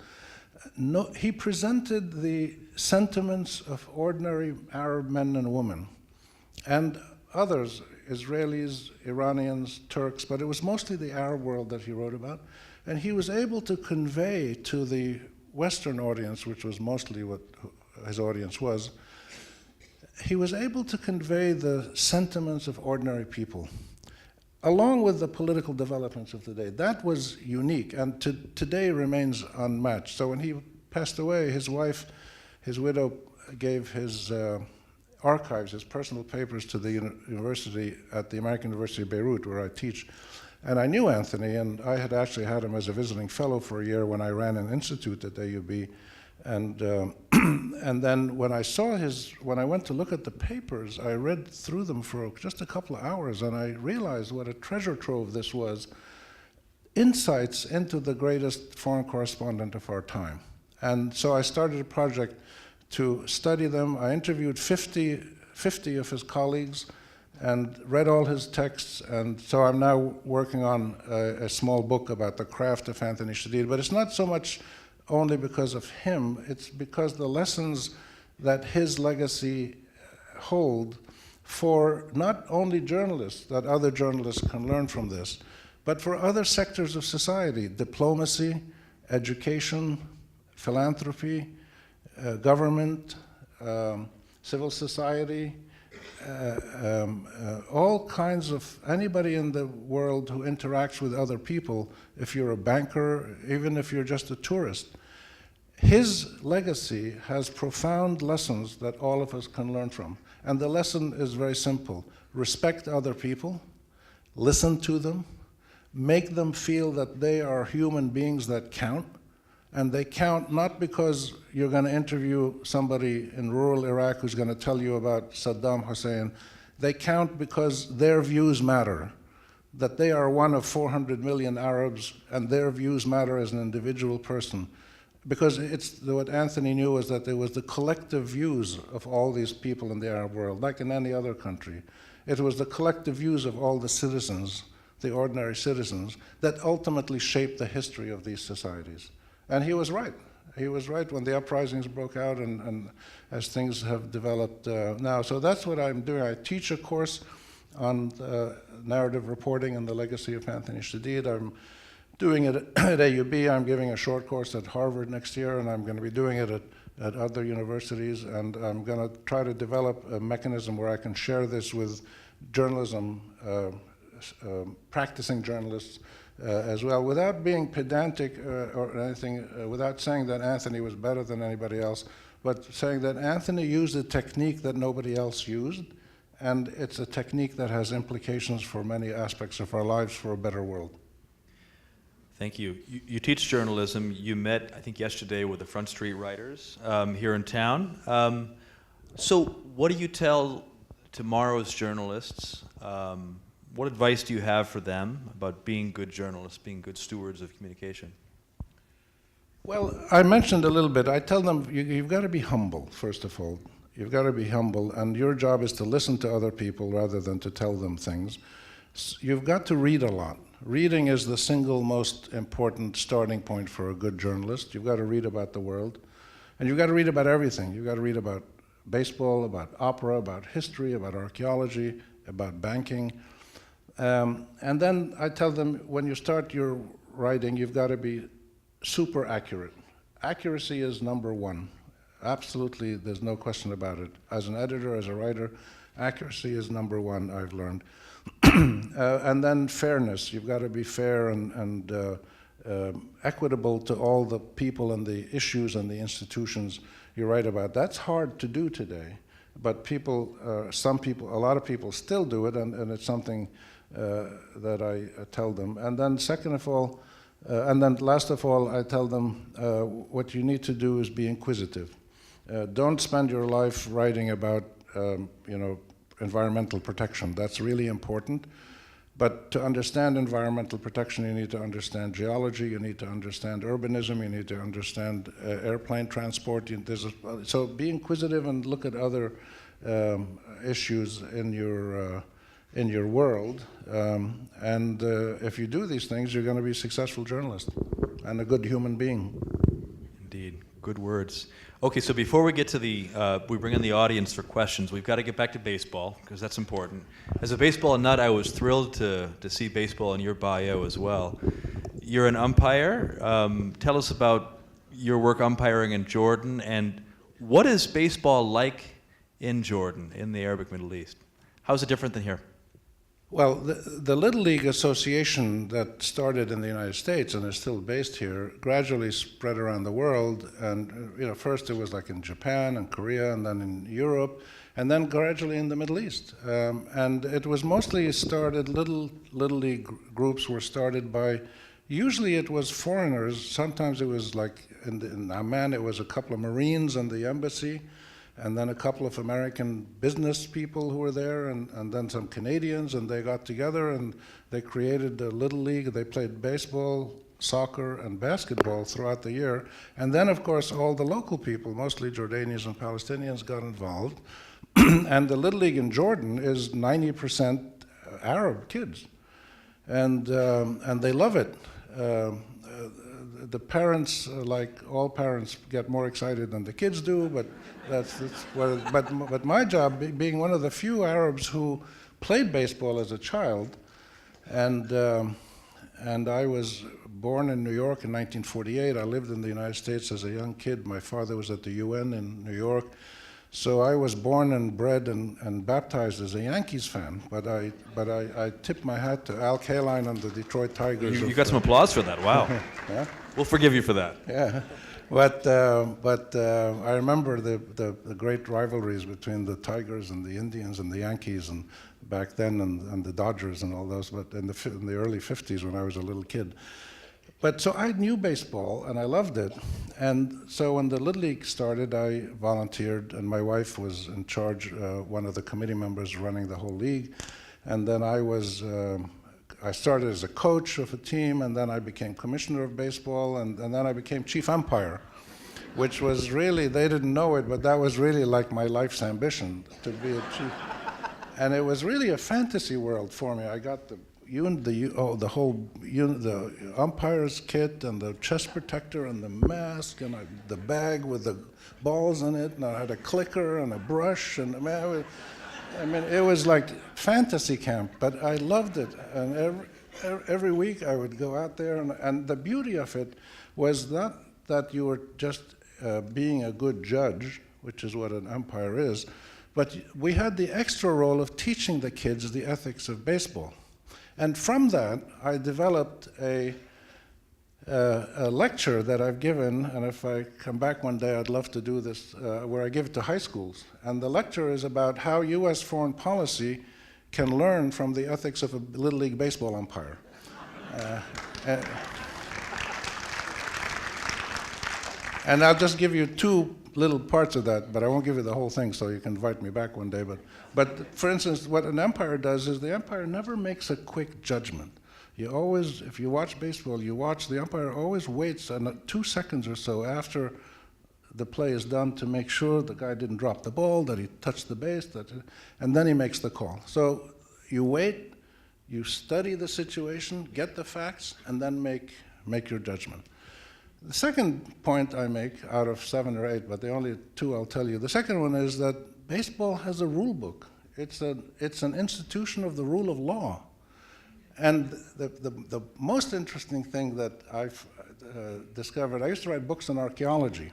No, he presented the sentiments of ordinary Arab men and women, and others, Israelis, Iranians, Turks, but it was mostly the Arab world that he wrote about. And he was able to convey to the Western audience, which was mostly what his audience was, he was able to convey the sentiments of ordinary people, along with the political developments of the day. That was unique, and today remains unmatched. So when he passed away, his wife, his widow, gave his archives, his personal papers to the university at the American University of Beirut, where I teach. And I knew Anthony, and I had actually had him as a visiting fellow for a year when I ran an institute at AUB. And and then when I went to look at the papers, I read through them for just a couple of hours, and I realized what a treasure trove this was. Insights into the greatest foreign correspondent of our time. And so I started a project to study them. I interviewed 50 of his colleagues and read all his texts, and so I'm now working on a small book about the craft of Anthony Shadid, but it's not so much only because of him, it's because the lessons that his legacy hold for not only journalists, that other journalists can learn from this, but for other sectors of society, diplomacy, education, philanthropy, government, civil society, all kinds of, anybody in the world who interacts with other people, if you're a banker, even if you're just a tourist. His legacy has profound lessons that all of us can learn from. And the lesson is very simple. Respect other people, listen to them, make them feel that they are human beings that count, and they count not because you're going to interview somebody in rural Iraq who's going to tell you about Saddam Hussein. They count because their views matter, that they are one of 400 million Arabs, and their views matter as an individual person. Because what Anthony knew was that there was the collective views of all these people in the Arab world, like in any other country. It was the collective views of all the citizens, the ordinary citizens, that ultimately shaped the history of these societies. And he was right. He was right when the uprisings broke out and as things have developed now. So that's what I'm doing. I teach a course on narrative reporting and the legacy of Anthony Shadid. I'm doing it at AUB. I'm giving a short course at Harvard next year, and I'm going to be doing it at other universities. And I'm going to try to develop a mechanism where I can share this with journalism, practicing journalists, as well, without being pedantic or anything, without saying that Anthony was better than anybody else, but saying that Anthony used a technique that nobody else used, and it's a technique that has implications for many aspects of our lives for a better world. Thank you. You teach journalism. You met, I think, yesterday with the Front Street writers here in town. So what do you tell tomorrow's journalists? What advice do you have for them about being good journalists, being good stewards of communication? Well, I mentioned a little bit. I tell them you've got to be humble, first of all. You've got to be humble, and your job is to listen to other people rather than to tell them things. You've got to read a lot. Reading is the single most important starting point for a good journalist. You've got to read about the world, and you've got to read about everything. You've got to read about baseball, about opera, about history, about archaeology, about banking. And then I tell them, when you start your writing, you've got to be super accurate. Accuracy is number one. Absolutely, there's no question about it. As an editor, as a writer, Accuracy is number one, I've learned. And then fairness. You've got to be fair and equitable to all the people and the issues and the institutions you write about. That's hard to do today, but people, a lot of people still do it, and it's something that I tell them. And then second of all, and then last of all, I tell them what you need to do is be inquisitive. Don't spend your life writing about, environmental protection. That's really important. But to understand environmental protection, you need to understand geology, you need to understand urbanism, you need to understand airplane transport. So be inquisitive and look at other issues in your world. And if you do these things, you're going to be a successful journalist and a good human being. Indeed. Good words. Okay, so before we get to we bring in the audience for questions, we've got to get back to baseball, because that's important. As a baseball nut, I was thrilled to see baseball in your bio as well. You're an umpire. Tell us about your work umpiring in Jordan, and what is baseball like in Jordan, in the Arabic Middle East? How is it different than here? Well, the Little League Association that started in the United States and is still based here gradually spread around the world. And first it was like in Japan and Korea, and then in Europe, and then gradually in the Middle East. And it was mostly started. Little League groups were started by. Usually it was foreigners. Sometimes it was like in Amman, it was a couple of Marines and the embassy, and then a couple of American business people who were there, and then some Canadians, and they got together and they created the Little League. They played baseball, soccer, and basketball throughout the year. And then, of course, all the local people, mostly Jordanians and Palestinians, got involved. And the Little League in Jordan is 90% Arab kids. And they love it. The parents, like all parents, get more excited than the kids do, but but my job, being one of the few Arabs who played baseball as a child, and I was born in New York in 1948. I lived in the United States as a young kid. My father was at the UN in New York. So I was born and bred and baptized as a Yankees fan, but I tip my hat to Al Kaline and the Detroit Tigers. You got some applause for that. Wow. Yeah? We'll forgive you for that. Yeah, but I remember the great rivalries between the Tigers and the Indians and the Yankees, and back then, and the Dodgers and all those. But in the early '50s, when I was a little kid. But so I knew baseball, and I loved it. And so when the Little League started, I volunteered, and my wife was in charge, one of the committee members running the whole league. And then I started as a coach of a team, and then I became commissioner of baseball, and then I became chief umpire, which was really, they didn't know it, but that was really like my life's ambition, to be a chief. And it was really a fantasy world for me. I got the umpire's kit and the chest protector and the mask and the bag with the balls in it, and I had a clicker and a brush, and it was like fantasy camp, but I loved it. And every week I would go out there, and the beauty of it was not that you were just being a good judge, which is what an umpire is, but we had the extra role of teaching the kids the ethics of baseball. And from that, I developed a lecture that I've given, and if I come back one day, I'd love to do this, where I give it to high schools. And the lecture is about how U.S. foreign policy can learn from the ethics of a Little League baseball umpire. And I'll just give you two little parts of that, but I won't give you the whole thing, so you can invite me back one day. But for instance, what an umpire does is the umpire never makes a quick judgment. You always, if you watch baseball, the umpire always waits 2 seconds or so after the play is done to make sure the guy didn't drop the ball, that he touched the base, and then he makes the call. So you wait, you study the situation, get the facts, and then make your judgment. The second point I make, out of 7 or 8, but the only 2 I'll tell you, the second one is that baseball has a rule book. It's an institution of the rule of law. And the most interesting thing that I've discovered, I used to write books on archaeology.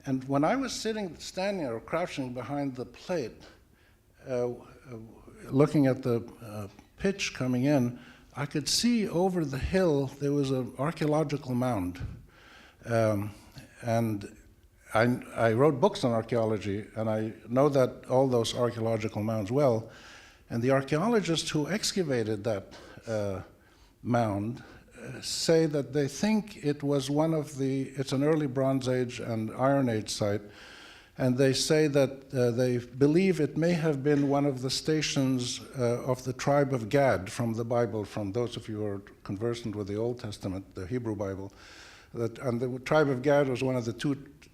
And when I was standing or crouching behind the plate, looking at the pitch coming in, I could see over the hill there was an archaeological mound. And I wrote books on archaeology, and I know that all those archaeological mounds well. And the archaeologists who excavated that mound say that they think it was it's an early Bronze Age and Iron Age site, and they say that they believe it may have been one of the stations of the tribe of Gad from the Bible, from those of you who are conversant with the Old Testament, the Hebrew Bible. And the tribe of Gad was one of the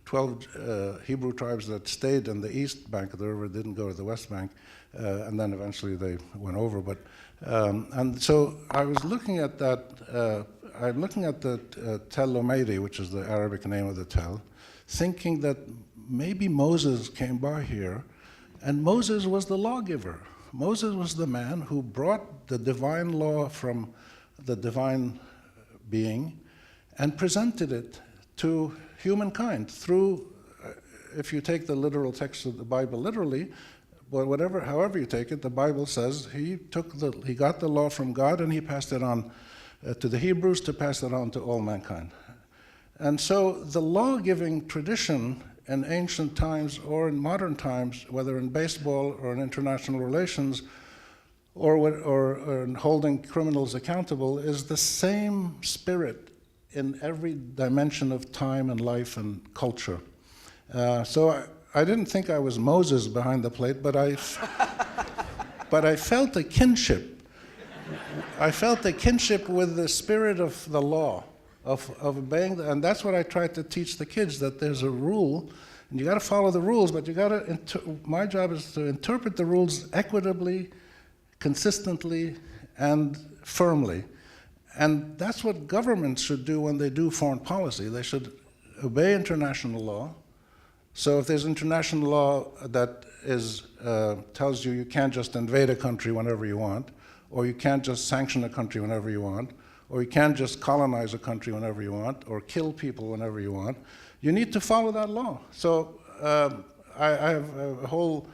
12 Hebrew tribes that stayed in the east bank of the river, didn't go to the west bank, and then eventually they went over. But and so I was looking at that. I'm looking at the Tel Lomeiri, which is the Arabic name of the Tel, thinking that maybe Moses came by here, and Moses was the lawgiver. Moses was the man who brought the divine law from the divine being and presented it to humankind through, if you take the literal text of the Bible literally, but however you take it, the Bible says he got the law from God and he passed it on to the Hebrews to pass it on to all mankind. And so the law-giving tradition in ancient times or in modern times, whether in baseball or in international relations, or in holding criminals accountable, is the same spirit in every dimension of time and life and culture. So I didn't think I was Moses behind the plate, but I felt a kinship. I felt a kinship with the spirit of the law, of obeying, and that's what I tried to teach the kids, that there's a rule, and you got to follow the rules, but you got to, my job is to interpret the rules equitably, consistently, and firmly. And that's what governments should do when they do foreign policy. They should obey international law. So if there's international law that tells you can't just invade a country whenever you want, or you can't just sanction a country whenever you want, or you can't just colonize a country whenever you want, or kill people whenever you want, you need to follow that law. So I have a whole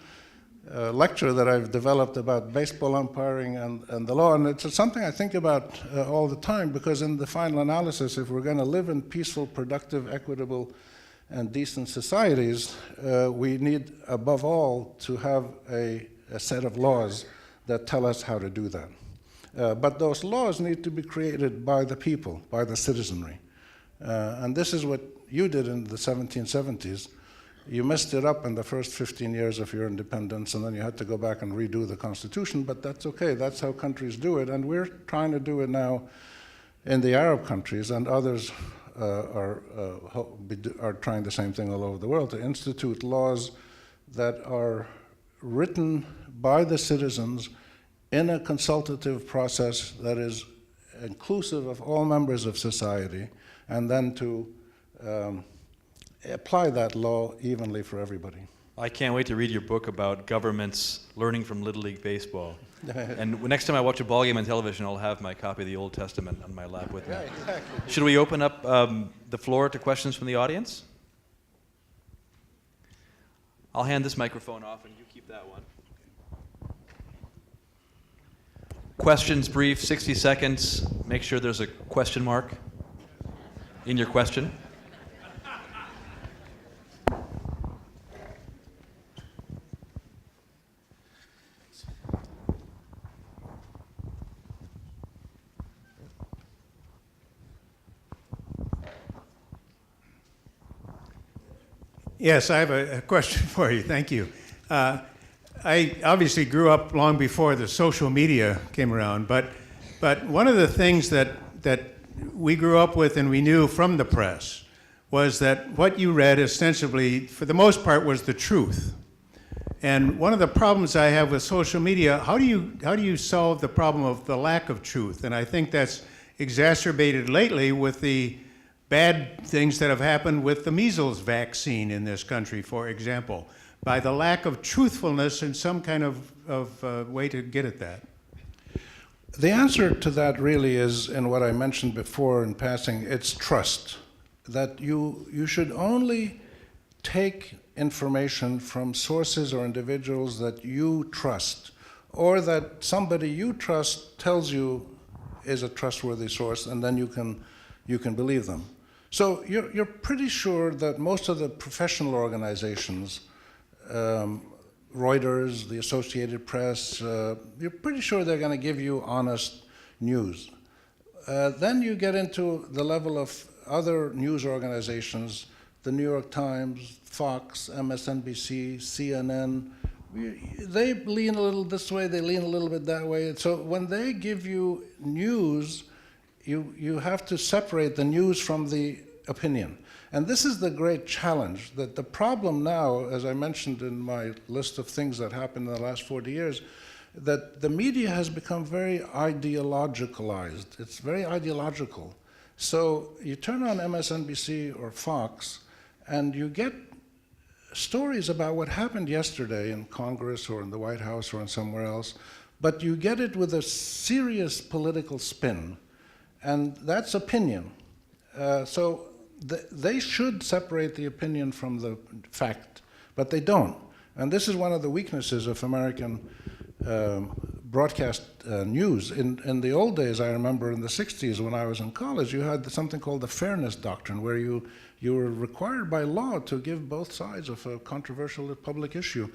lecture that I've developed about baseball umpiring and the law, and it's something I think about all the time, because in the final analysis, if we're going to live in peaceful, productive, equitable, and decent societies, we need, above all, to have a set of laws that tell us how to do that. But those laws need to be created by the people, by the citizenry. And this is what you did in the 1770s. You messed it up in the first 15 years of your independence, and then you had to go back and redo the Constitution, but that's okay. That's how countries do it, and we're trying to do it now in the Arab countries, and others are trying the same thing all over the world, to institute laws that are written by the citizens in a consultative process that is inclusive of all members of society, and then to apply that law evenly for everybody. I can't wait to read your book about governments learning from Little League Baseball. And next time I watch a ball game on television, I'll have my copy of the Old Testament on my lap with me. Yeah, exactly. Should we open up the floor to questions from the audience? I'll hand this microphone off and you keep that one. Questions brief, 60 seconds. Make sure there's a question mark in your question. Yes, I have a question for you. Thank you. I obviously grew up long before the social media came around, but one of the things that we grew up with and we knew from the press was that what you read ostensibly, for the most part, was the truth. And one of the problems I have with social media, how do you solve the problem of the lack of truth? And I think that's exacerbated lately with the bad things that have happened with the measles vaccine in this country, for example, by the lack of truthfulness and some kind of way to get at that. The answer to that really is in what I mentioned before in passing. It's trust. That you should only take information from sources or individuals that you trust, or that somebody you trust tells you is a trustworthy source, and then you can believe them. So you're pretty sure that most of the professional organizations, Reuters, the Associated Press, you're pretty sure they're going to give you honest news. Then you get into the level of other news organizations, the New York Times, Fox, MSNBC, CNN. They lean a little this way, they lean a little bit that way. So when they give you news, you have to separate the news from the opinion. And this is the great challenge, that the problem now, as I mentioned in my list of things that happened in the last 40 years, that the media has become very ideologicalized. It's very ideological. So you turn on MSNBC or Fox, and you get stories about what happened yesterday in Congress or in the White House or in somewhere else, but you get it with a serious political spin, and that's opinion. So they should separate the opinion from the fact, but they don't. And this is one of the weaknesses of American broadcast news. In the old days, I remember in the 60s when I was in college, you had something called the fairness doctrine, where you were required by law to give both sides of a controversial public issue.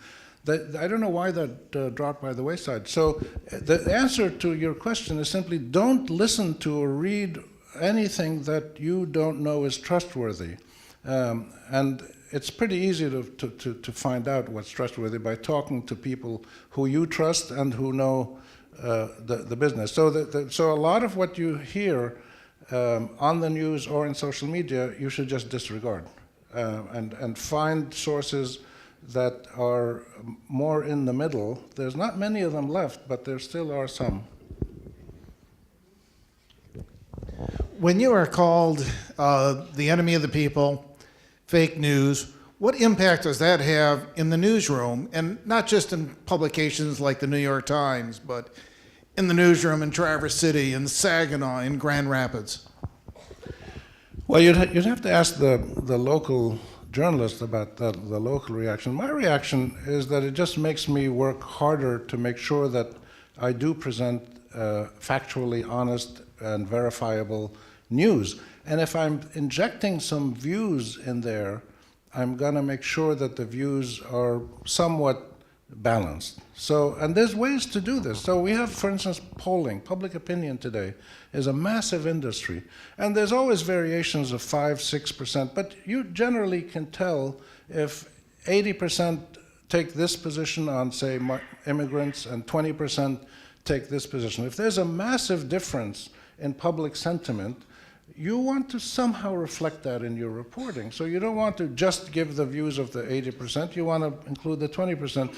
I don't know why that dropped by the wayside. So the answer to your question is simply don't listen to or read anything that you don't know is trustworthy. And it's pretty easy to find out what's trustworthy by talking to people who you trust and who know the business. So a lot of what you hear on the news or in social media, you should just disregard and find sources that are more in the middle. There's not many of them left, but there still are some. When you are called the enemy of the people, fake news, what impact does that have in the newsroom? And not just in publications like the New York Times, but in the newsroom in Traverse City, in Saginaw, in Grand Rapids? Well, you'd have to ask the local journalist about the local reaction. My reaction is that it just makes me work harder to make sure that I do present factually honest and verifiable news. And if I'm injecting some views in there, I'm going to make sure that the views are somewhat balanced. So, and there's ways to do this. So we have, for instance, polling. Public opinion today is a massive industry. And there's always variations of 5, 6%, but you generally can tell if 80% take this position on, say, immigrants and 20% take this position. If there's a massive difference in public sentiment, you want to somehow reflect that in your reporting. So you don't want to just give the views of the 80%, you want to include the 20%.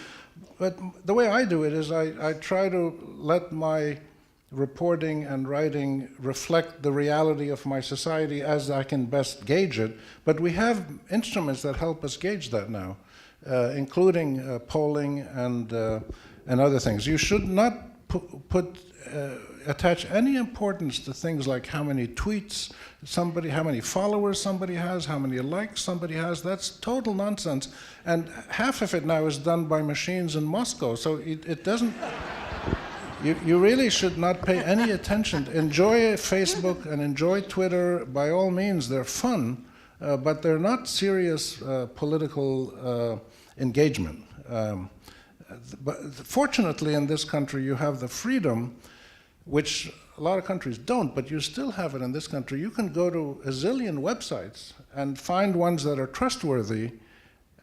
But the way I do it is I try to let my reporting and writing reflect the reality of my society as I can best gauge it. But we have instruments that help us gauge that now, including polling and other things. You should not attach any importance to things like how many tweets somebody, how many followers somebody has, how many likes somebody has. That's total nonsense. And half of it now is done by machines in Moscow. So it doesn't, you really should not pay any attention. Enjoy Facebook and enjoy Twitter. By all means, they're fun, but they're not serious political engagement. But fortunately, in this country, you have the freedom, which a lot of countries don't, but you still have it in this country. You can go to a zillion websites and find ones that are trustworthy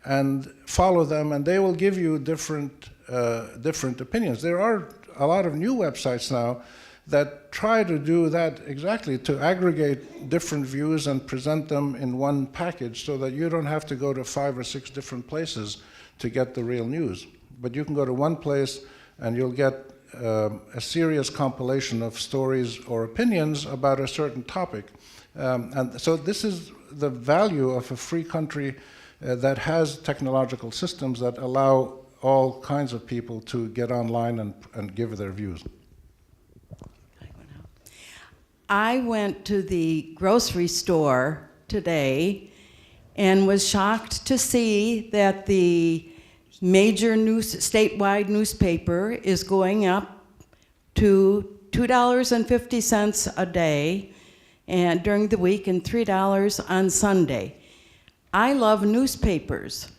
and follow them, and they will give you different opinions. There are a lot of new websites now that try to do that exactly, to aggregate different views and present them in one package so that you don't have to go to 5 or 6 different places to get the real news. But you can go to one place and you'll get a serious compilation of stories or opinions about a certain topic. And so this is the value of a free country that has technological systems that allow all kinds of people to get online and give their views. I went to the grocery store today, and was shocked to see that the major statewide newspaper is going up to $2.50 a day and during the week and $3 on Sunday. I love newspapers.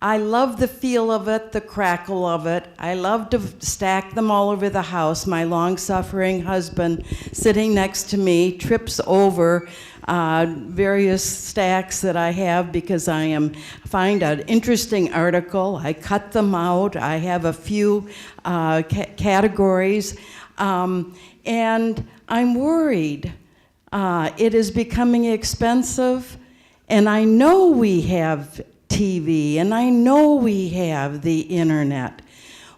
I love the feel of it, the crackle of it. I love to stack them all over the house. My long-suffering husband sitting next to me trips over various stacks that I have because I find an interesting article. I cut them out. I have a few categories. And I'm worried. It is becoming expensive, and I know we have TV, and I know we have the internet.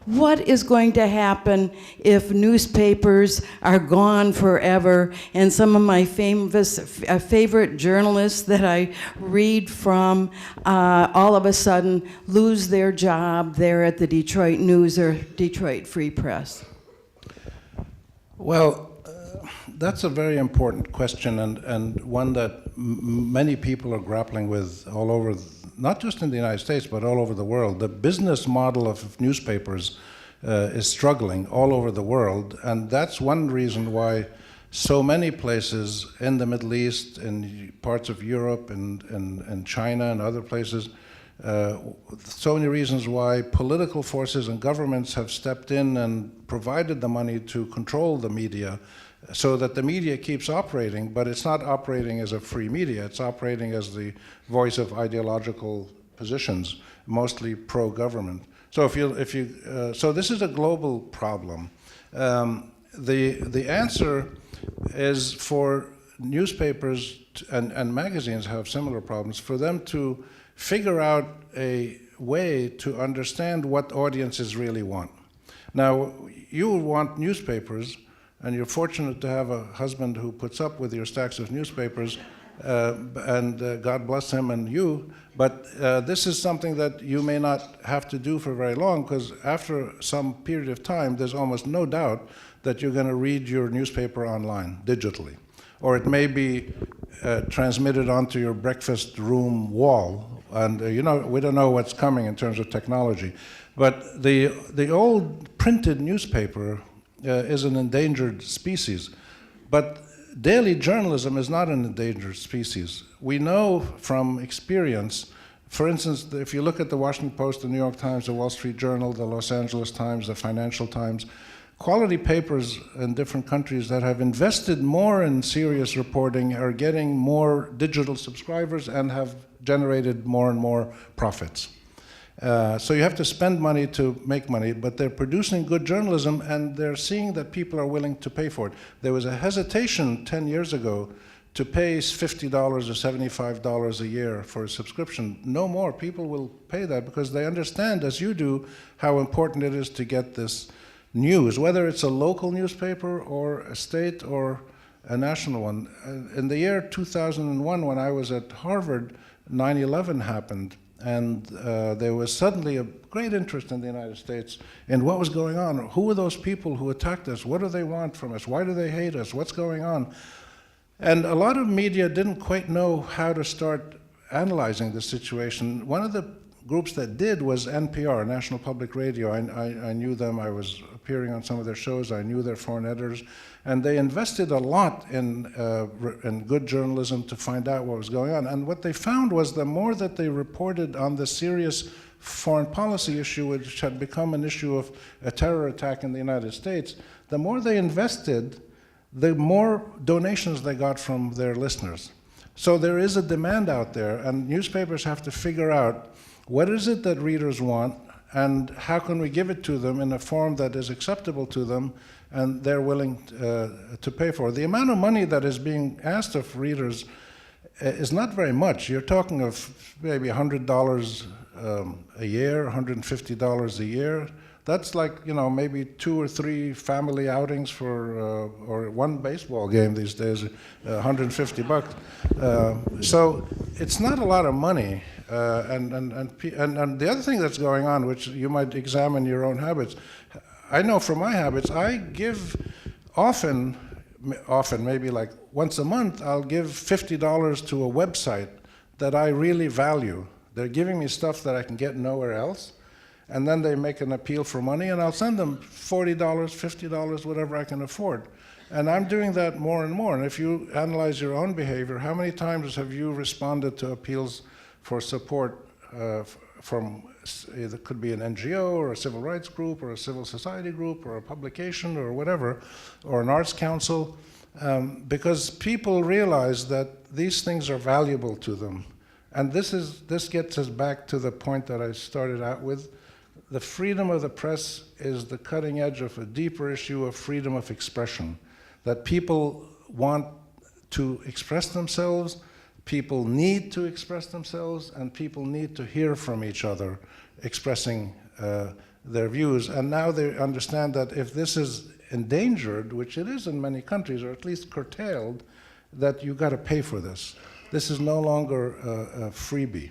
What is going to happen if newspapers are gone forever and some of my favorite journalists that I read from all of a sudden lose their job there at the Detroit News or Detroit Free Press? Well, that's a very important question, and one that many people are grappling with all over, not just in the United States, but all over the world. The business model of newspapers is struggling all over the world, and that's one reason why so many places in the Middle East, in parts of Europe, and China and other places, so many reasons why political forces and governments have stepped in and provided the money to control the media so that the media keeps operating, but it's not operating as a free media, it's operating as the voice of ideological positions, mostly pro-government. So so this is a global problem. The answer is for newspapers and magazines have similar problems, for them to figure out a way to understand what audiences really want. Now, you want newspapers, and you're fortunate to have a husband who puts up with your stacks of newspapers, and God bless him and you, but this is something that you may not have to do for very long, because after some period of time, there's almost no doubt that you're going to read your newspaper online, digitally. Or it may be transmitted onto your breakfast room wall, and we don't know what's coming in terms of technology. But the old printed newspaper is an endangered species. But daily journalism is not an endangered species. We know from experience, for instance, if you look at the Washington Post, the New York Times, the Wall Street Journal, the Los Angeles Times, the Financial Times, quality papers in different countries that have invested more in serious reporting are getting more digital subscribers and have generated more and more profits. So you have to spend money to make money, but they're producing good journalism and they're seeing that people are willing to pay for it. There was a hesitation 10 years ago to pay $50 or $75 a year for a subscription. No more. People will pay that because they understand, as you do, how important it is to get this news, whether it's a local newspaper or a state or a national one. In the year 2001, when I was at Harvard, 9/11 happened. And there was suddenly a great interest in the United States in what was going on. Who were those people who attacked us? What do they want from us? Why do they hate us? What's going on? And a lot of media didn't quite know how to start analyzing the situation. One of the groups that did was NPR, National Public Radio. I knew them. I was appearing on some of their shows. I knew their foreign editors. And they invested a lot in good journalism to find out what was going on. And what they found was the more that they reported on the serious foreign policy issue, which had become an issue of a terror attack in the United States, the more they invested, the more donations they got from their listeners. So there is a demand out there, and newspapers have to figure out what is it that readers want, and how can we give it to them in a form that is acceptable to them and they're willing to pay for. The amount of money that is being asked of readers is not very much. You're talking of maybe $100 a year, $150 a year. That's like, maybe 2 or 3 family outings for, or one baseball game these days, $150. So it's not a lot of money. And the other thing that's going on, which you might examine your own habits, I know from my habits, I give often, maybe like once a month, I'll give $50 to a website that I really value. They're giving me stuff that I can get nowhere else, and then they make an appeal for money, and I'll send them $40, $50, whatever I can afford. And I'm doing that more and more. And if you analyze your own behavior, how many times have you responded to appeals for support from, it could be an NGO or a civil rights group or a civil society group or a publication or whatever, or an arts council, because people realize that these things are valuable to them. And this gets us back to the point that I started out with. The freedom of the press is the cutting edge of a deeper issue of freedom of expression, that people want to express themselves, people need to express themselves, and people need to hear from each other expressing their views. And now they understand that if this is endangered, which it is in many countries, or at least curtailed, that you got to pay for this. This is no longer a freebie.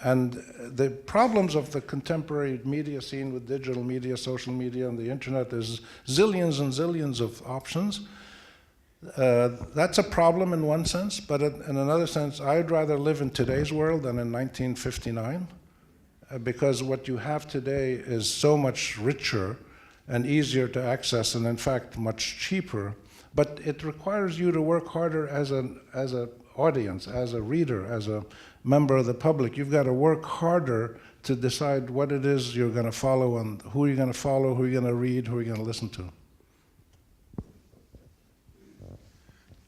And the problems of the contemporary media scene with digital media, social media, and the internet, there's zillions and zillions of options. That's a problem in one sense, but in another sense, I'd rather live in today's world than in 1959, because what you have today is so much richer and easier to access, and in fact, much cheaper. But it requires you to work harder as an audience, as a reader, as a member of the public. You've got to work harder to decide what it is you're going to follow and who you're going to follow, who you're going to read, who you're going to listen to.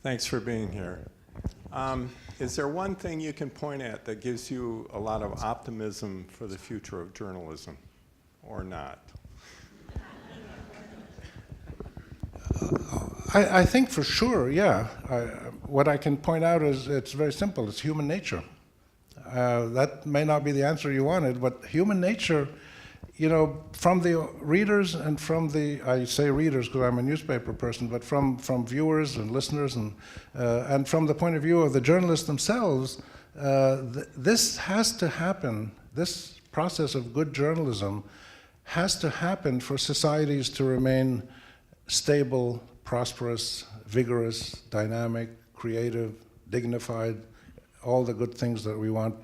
Thanks for being here. Is there one thing you can point at that gives you a lot of optimism for the future of journalism, or not? I think for sure, yeah. What I can point out is it's very simple. It's human nature. That may not be the answer you wanted, but human nature, you know, from the readers and from the, I say readers because I'm a newspaper person, but from viewers and listeners and from the point of view of the journalists themselves, this has to happen. This process of good journalism has to happen for societies to remain stable, prosperous, vigorous, dynamic, creative, dignified, all the good things that we want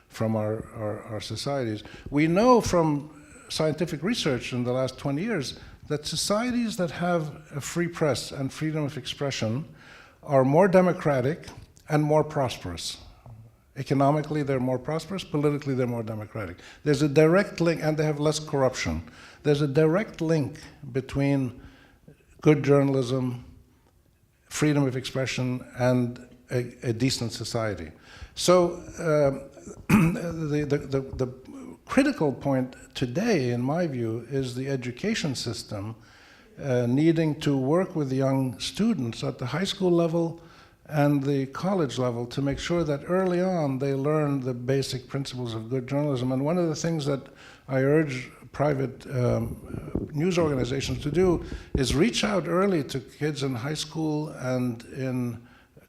from our societies. We know from scientific research in the last 20 years that societies that have a free press and freedom of expression are more democratic and more prosperous. Economically, they're more prosperous. Politically, they're more democratic. There's a direct link, and they have less corruption. There's a direct link between good journalism, freedom of expression, and a decent society. So the critical point today, in my view, is the education system needing to work with young students at the high school level and the college level to make sure that early on they learn the basic principles of good journalism. And one of the things that I urge private news organizations to do is reach out early to kids in high school and in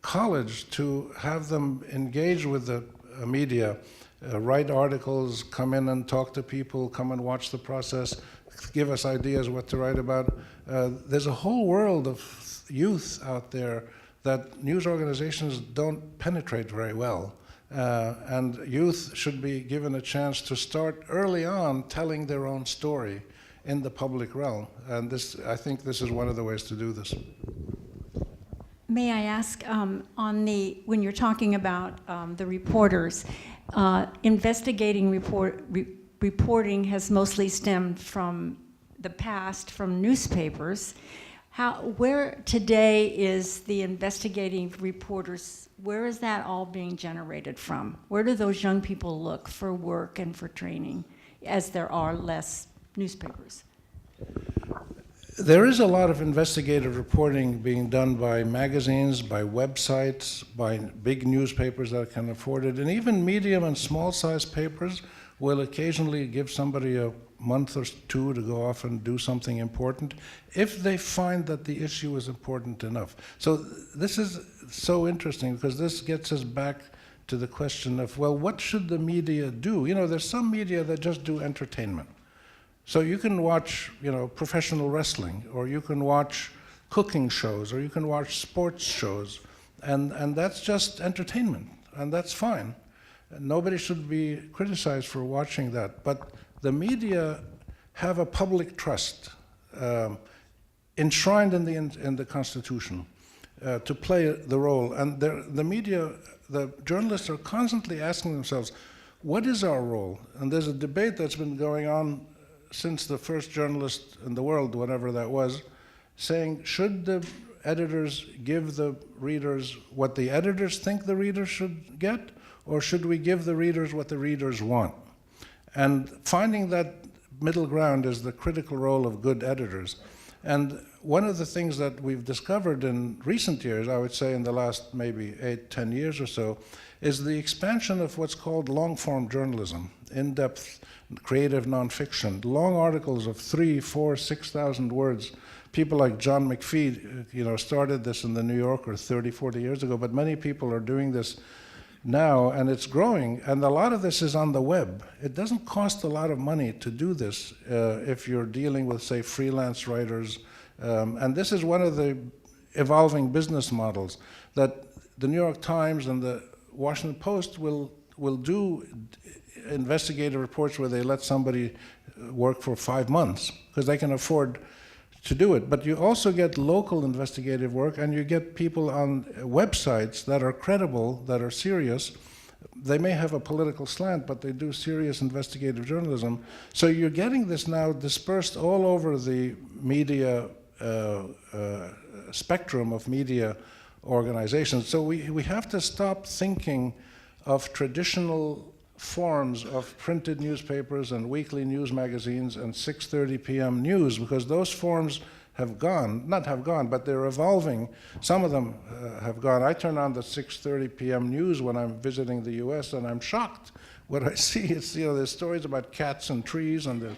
college to have them engage with the media, write articles, come in and talk to people, come and watch the process, give us ideas what to write about. There's a whole world of youth out there that news organizations don't penetrate very well. And youth should be given a chance to start early on telling their own story in the public realm. And this, I think this is one of the ways to do this. May I ask, when you're talking about the reporters, investigating reporting has mostly stemmed from the past, from newspapers. Where today is the investigating reporters, where is that all being generated from? Where do those young people look for work and for training, as there are less newspapers? There is a lot of investigative reporting being done by magazines, by websites, by big newspapers that can afford it, and even medium and small-sized papers will occasionally give somebody a month or two to go off and do something important if they find that the issue is important enough. So this is so interesting because this gets us back to the question of, well, what should the media do? You know, there's some media that just do entertainment. So you can watch, you know, professional wrestling, or you can watch cooking shows, or you can watch sports shows, and that's just entertainment. and that's fine. Nobody should be criticized for watching that. But the media have a public trust enshrined in the Constitution to play the role. And the media, the journalists are constantly asking themselves, what is our role? And there's a debate that's been going on since the first journalist in the world, whatever that was, saying, should the editors give the readers what the editors think the readers should get, or should we give the readers what the readers want? And finding that middle ground is the critical role of good editors. And one of the things that we've discovered in recent years, I would say in the last maybe 8-10 years or so, is the expansion of what's called long-form journalism, in-depth, creative nonfiction, long articles of 3,000, 4,000, 6,000 words. People like John McPhee, started this in the New Yorker 30, 40 years ago, but many people are doing this now, and it's growing, and a lot of this is on the web. It doesn't cost a lot of money to do this if you're dealing with, say, freelance writers. And this is one of the evolving business models that the New York Times and the Washington Post will do investigative reports where they let somebody work for 5 months because they can afford to do it. But you also get local investigative work, and you get people on websites that are credible, that are serious. They may have a political slant, but they do serious investigative journalism. So you're getting this now dispersed all over the media spectrum of media organizations. So we have to stop thinking of traditional forms of printed newspapers and weekly news magazines and 6:30 p.m. news, because those forms have gone, not have gone, but they're evolving. Some of them have gone. I turn on the 6:30 p.m. news when I'm visiting the U.S. and I'm shocked. What I see is, there's stories about cats and trees and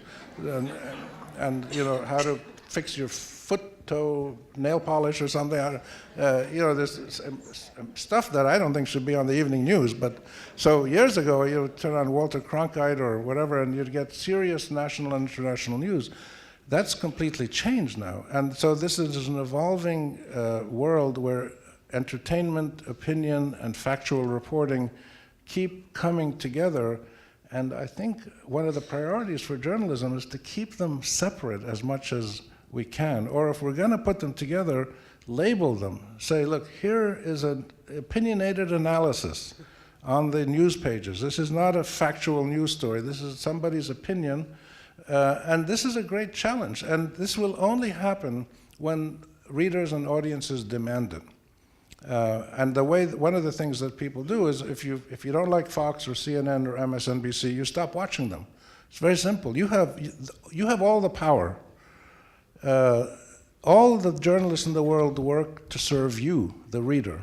how to fix your foot-toe nail polish or something. There's stuff that I don't think should be on the evening news. But so years ago, you would turn on Walter Cronkite or whatever, and you'd get serious national and international news. That's completely changed now. And so this is an evolving world where entertainment, opinion, and factual reporting keep coming together. And I think one of the priorities for journalism is to keep them separate as much as we can. Or if we're going to put them together, label them. Say, look, here is an opinionated analysis on the news pages. This is not a factual news story. This is somebody's opinion. And this is a great challenge. And this will only happen when readers and audiences demand it. And one of the things that people do is if you don't like Fox or CNN or MSNBC, you stop watching them. It's very simple. You have all the power. All the journalists in the world work to serve you, the reader,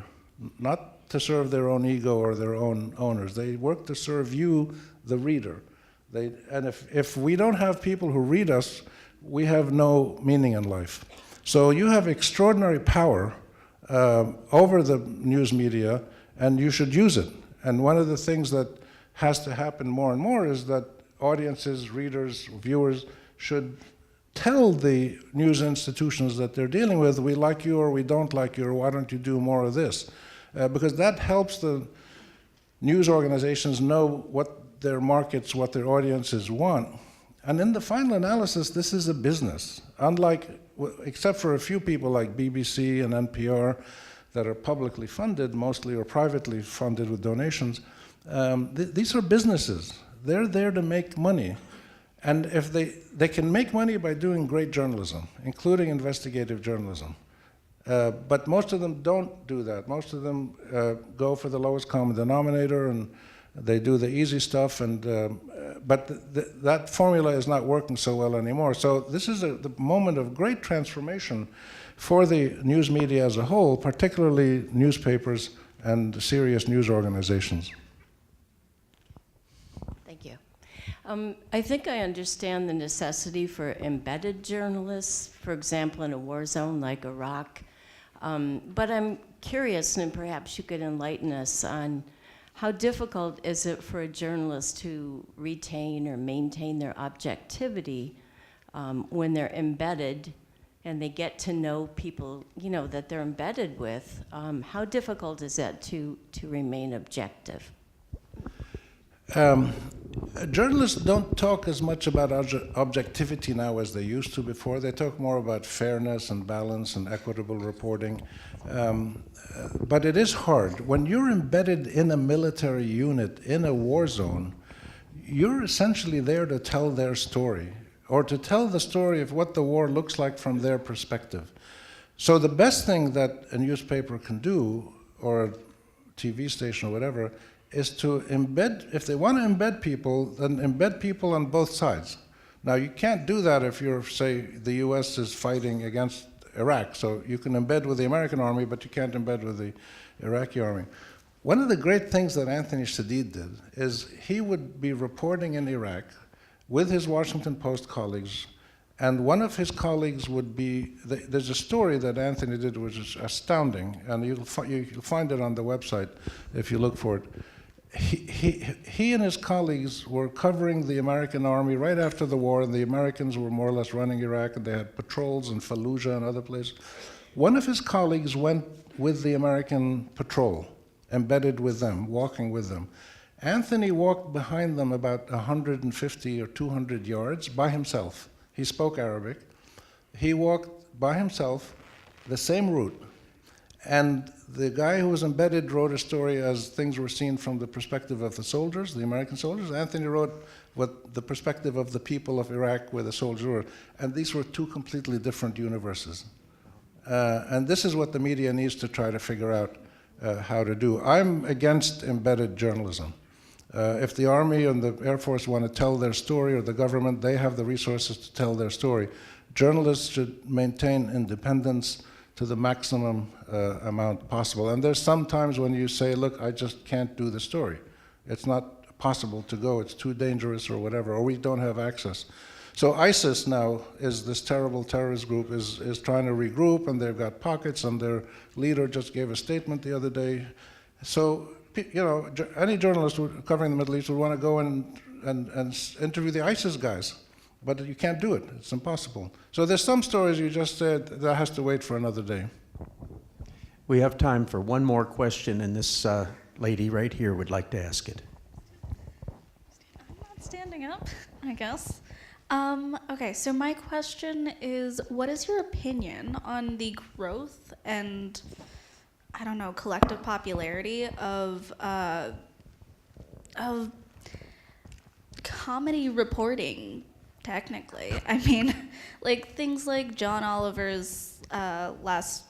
not to serve their own ego or their own owners. They work to serve you, the reader. And if we don't have people who read us, we have no meaning in life. So you have extraordinary power over the news media, and you should use it. And one of the things that has to happen more and more is that audiences, readers, viewers should tell the news institutions that they're dealing with, we like you or we don't like you, or why don't you do more of this? Because that helps the news organizations know what their markets, what their audiences want. And in the final analysis, this is a business. Except for a few people like BBC and NPR that are publicly funded, mostly, or privately funded with donations, these are businesses. They're there to make money. And if they can make money by doing great journalism, including investigative journalism. But most of them don't do that. Most of them go for the lowest common denominator, and they do the easy stuff. But that formula is not working so well anymore. So this is the moment of great transformation for the news media as a whole, particularly newspapers and serious news organizations. Thank you. I think I understand the necessity for embedded journalists, for example, in a war zone like Iraq. But I'm curious, and perhaps you could enlighten us on how difficult is it for a journalist to retain or maintain their objectivity when they're embedded and they get to know people, that they're embedded with, how difficult is that to remain objective? Journalists don't talk as much about objectivity now as they used to before. They talk more about fairness and balance and equitable reporting. But it is hard. When you're embedded in a military unit, in a war zone, you're essentially there to tell their story, or to tell the story of what the war looks like from their perspective. So the best thing that a newspaper can do, or a TV station or whatever, is to embed, if they want to embed people, then embed people on both sides. Now, you can't do that if you're, say, the U.S. is fighting against Iraq. So you can embed with the American army, but you can't embed with the Iraqi army. One of the great things that Anthony Shadid did is he would be reporting in Iraq with his Washington Post colleagues, and one of his colleagues would be, there's a story that Anthony did which is astounding, and you'll find it on the website if you look for it. He and his colleagues were covering the American army right after the war, and the Americans were more or less running Iraq, and they had patrols in Fallujah and other places. One of his colleagues went with the American patrol, embedded with them, walking with them. Anthony walked behind them about 150 or 200 yards by himself. He spoke Arabic. He walked by himself the same route. And the guy who was embedded wrote a story as things were seen from the perspective of the soldiers, the American soldiers. Anthony wrote what the perspective of the people of Iraq, where the soldiers were. And these were two completely different universes. And this is what the media needs to try to figure out how to do. I'm against embedded journalism. If the Army and the Air Force want to tell their story, or the government, they have the resources to tell their story. Journalists should maintain independence to the maximum amount possible. And there's some times when you say, look, I just can't do the story. It's not possible to go, it's too dangerous or whatever, or we don't have access. So ISIS now is this terrible terrorist group, is trying to regroup, and they've got pockets, and their leader just gave a statement the other day. So, any journalist covering the Middle East would want to go and interview the ISIS guys. But you can't do it. It's impossible. So there's some stories you just said that has to wait for another day. We have time for one more question, and this lady right here would like to ask it. I'm not standing up, I guess. Okay, so my question is, what is your opinion on the growth and, I don't know, collective popularity of comedy reporting? Technically, I mean, like things like John Oliver's last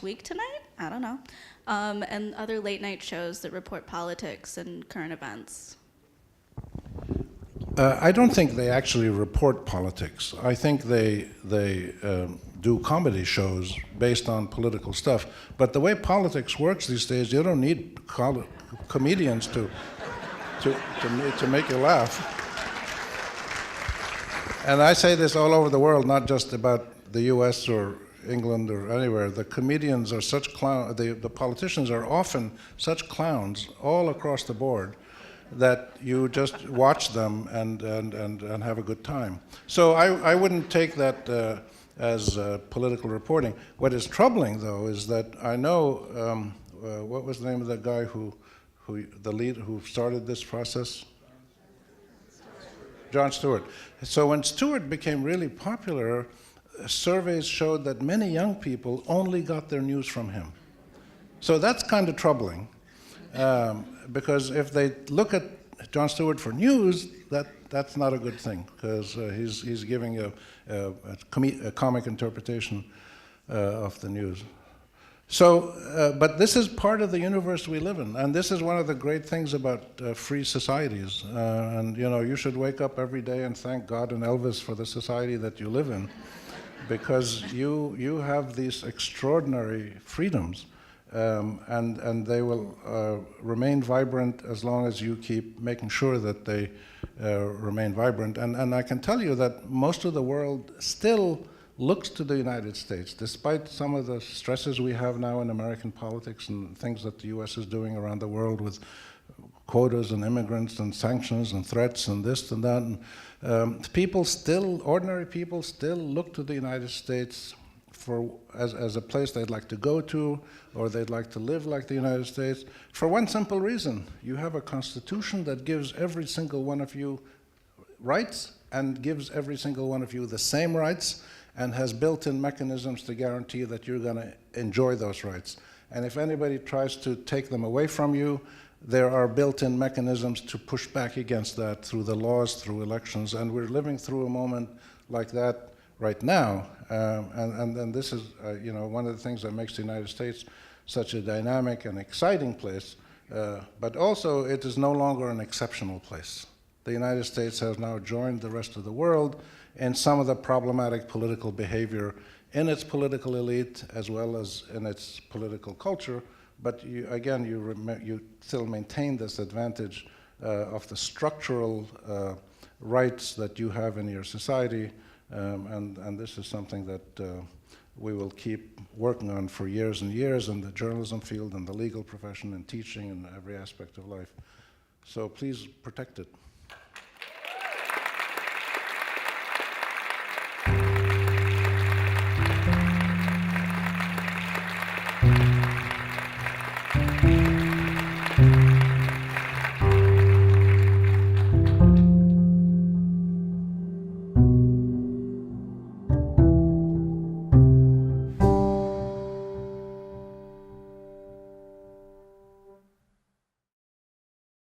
week tonight, I don't know, and other late night shows that report politics and current events. I don't think they actually report politics. I think they do comedy shows based on political stuff. But the way politics works these days, you don't need comedians to make you laugh. And I say this all over the world, not just about the U.S. or England or anywhere. The comedians are such clowns, the politicians are often such clowns all across the board that you just watch them and have a good time. So I wouldn't take that as political reporting. What is troubling, though, is that I know, what was the name of the guy who started this process? Jon Stewart. So when Stewart became really popular, surveys showed that many young people only got their news from him. So that's kind of troubling, because if they look at Jon Stewart for news, that's not a good thing, because he's giving a comic interpretation of the news. So, but this is part of the universe we live in, and this is one of the great things about free societies. And you should wake up every day and thank God and Elvis for the society that you live in, because you have these extraordinary freedoms, and they will remain vibrant as long as you keep making sure that they remain vibrant. And I can tell you that most of the world still looks to the United States, despite some of the stresses we have now in American politics and things that the U.S. is doing around the world with quotas and immigrants and sanctions and threats and this and that. And people still, ordinary people still look to the United States as a place they'd like to go to, or they'd like to live like the United States, for one simple reason. You have a constitution that gives every single one of you rights and gives every single one of you the same rights and has built-in mechanisms to guarantee that you're going to enjoy those rights. And if anybody tries to take them away from you, there are built-in mechanisms to push back against that through the laws, through elections, and we're living through a moment like that right now. And this is one of the things that makes the United States such a dynamic and exciting place, but also it is no longer an exceptional place. The United States has now joined the rest of the world in some of the problematic political behavior in its political elite as well as in its political culture, but you still maintain this advantage of the structural rights that you have in your society, and this is something that we will keep working on for years and years in the journalism field and the legal profession and teaching and every aspect of life. So please protect it.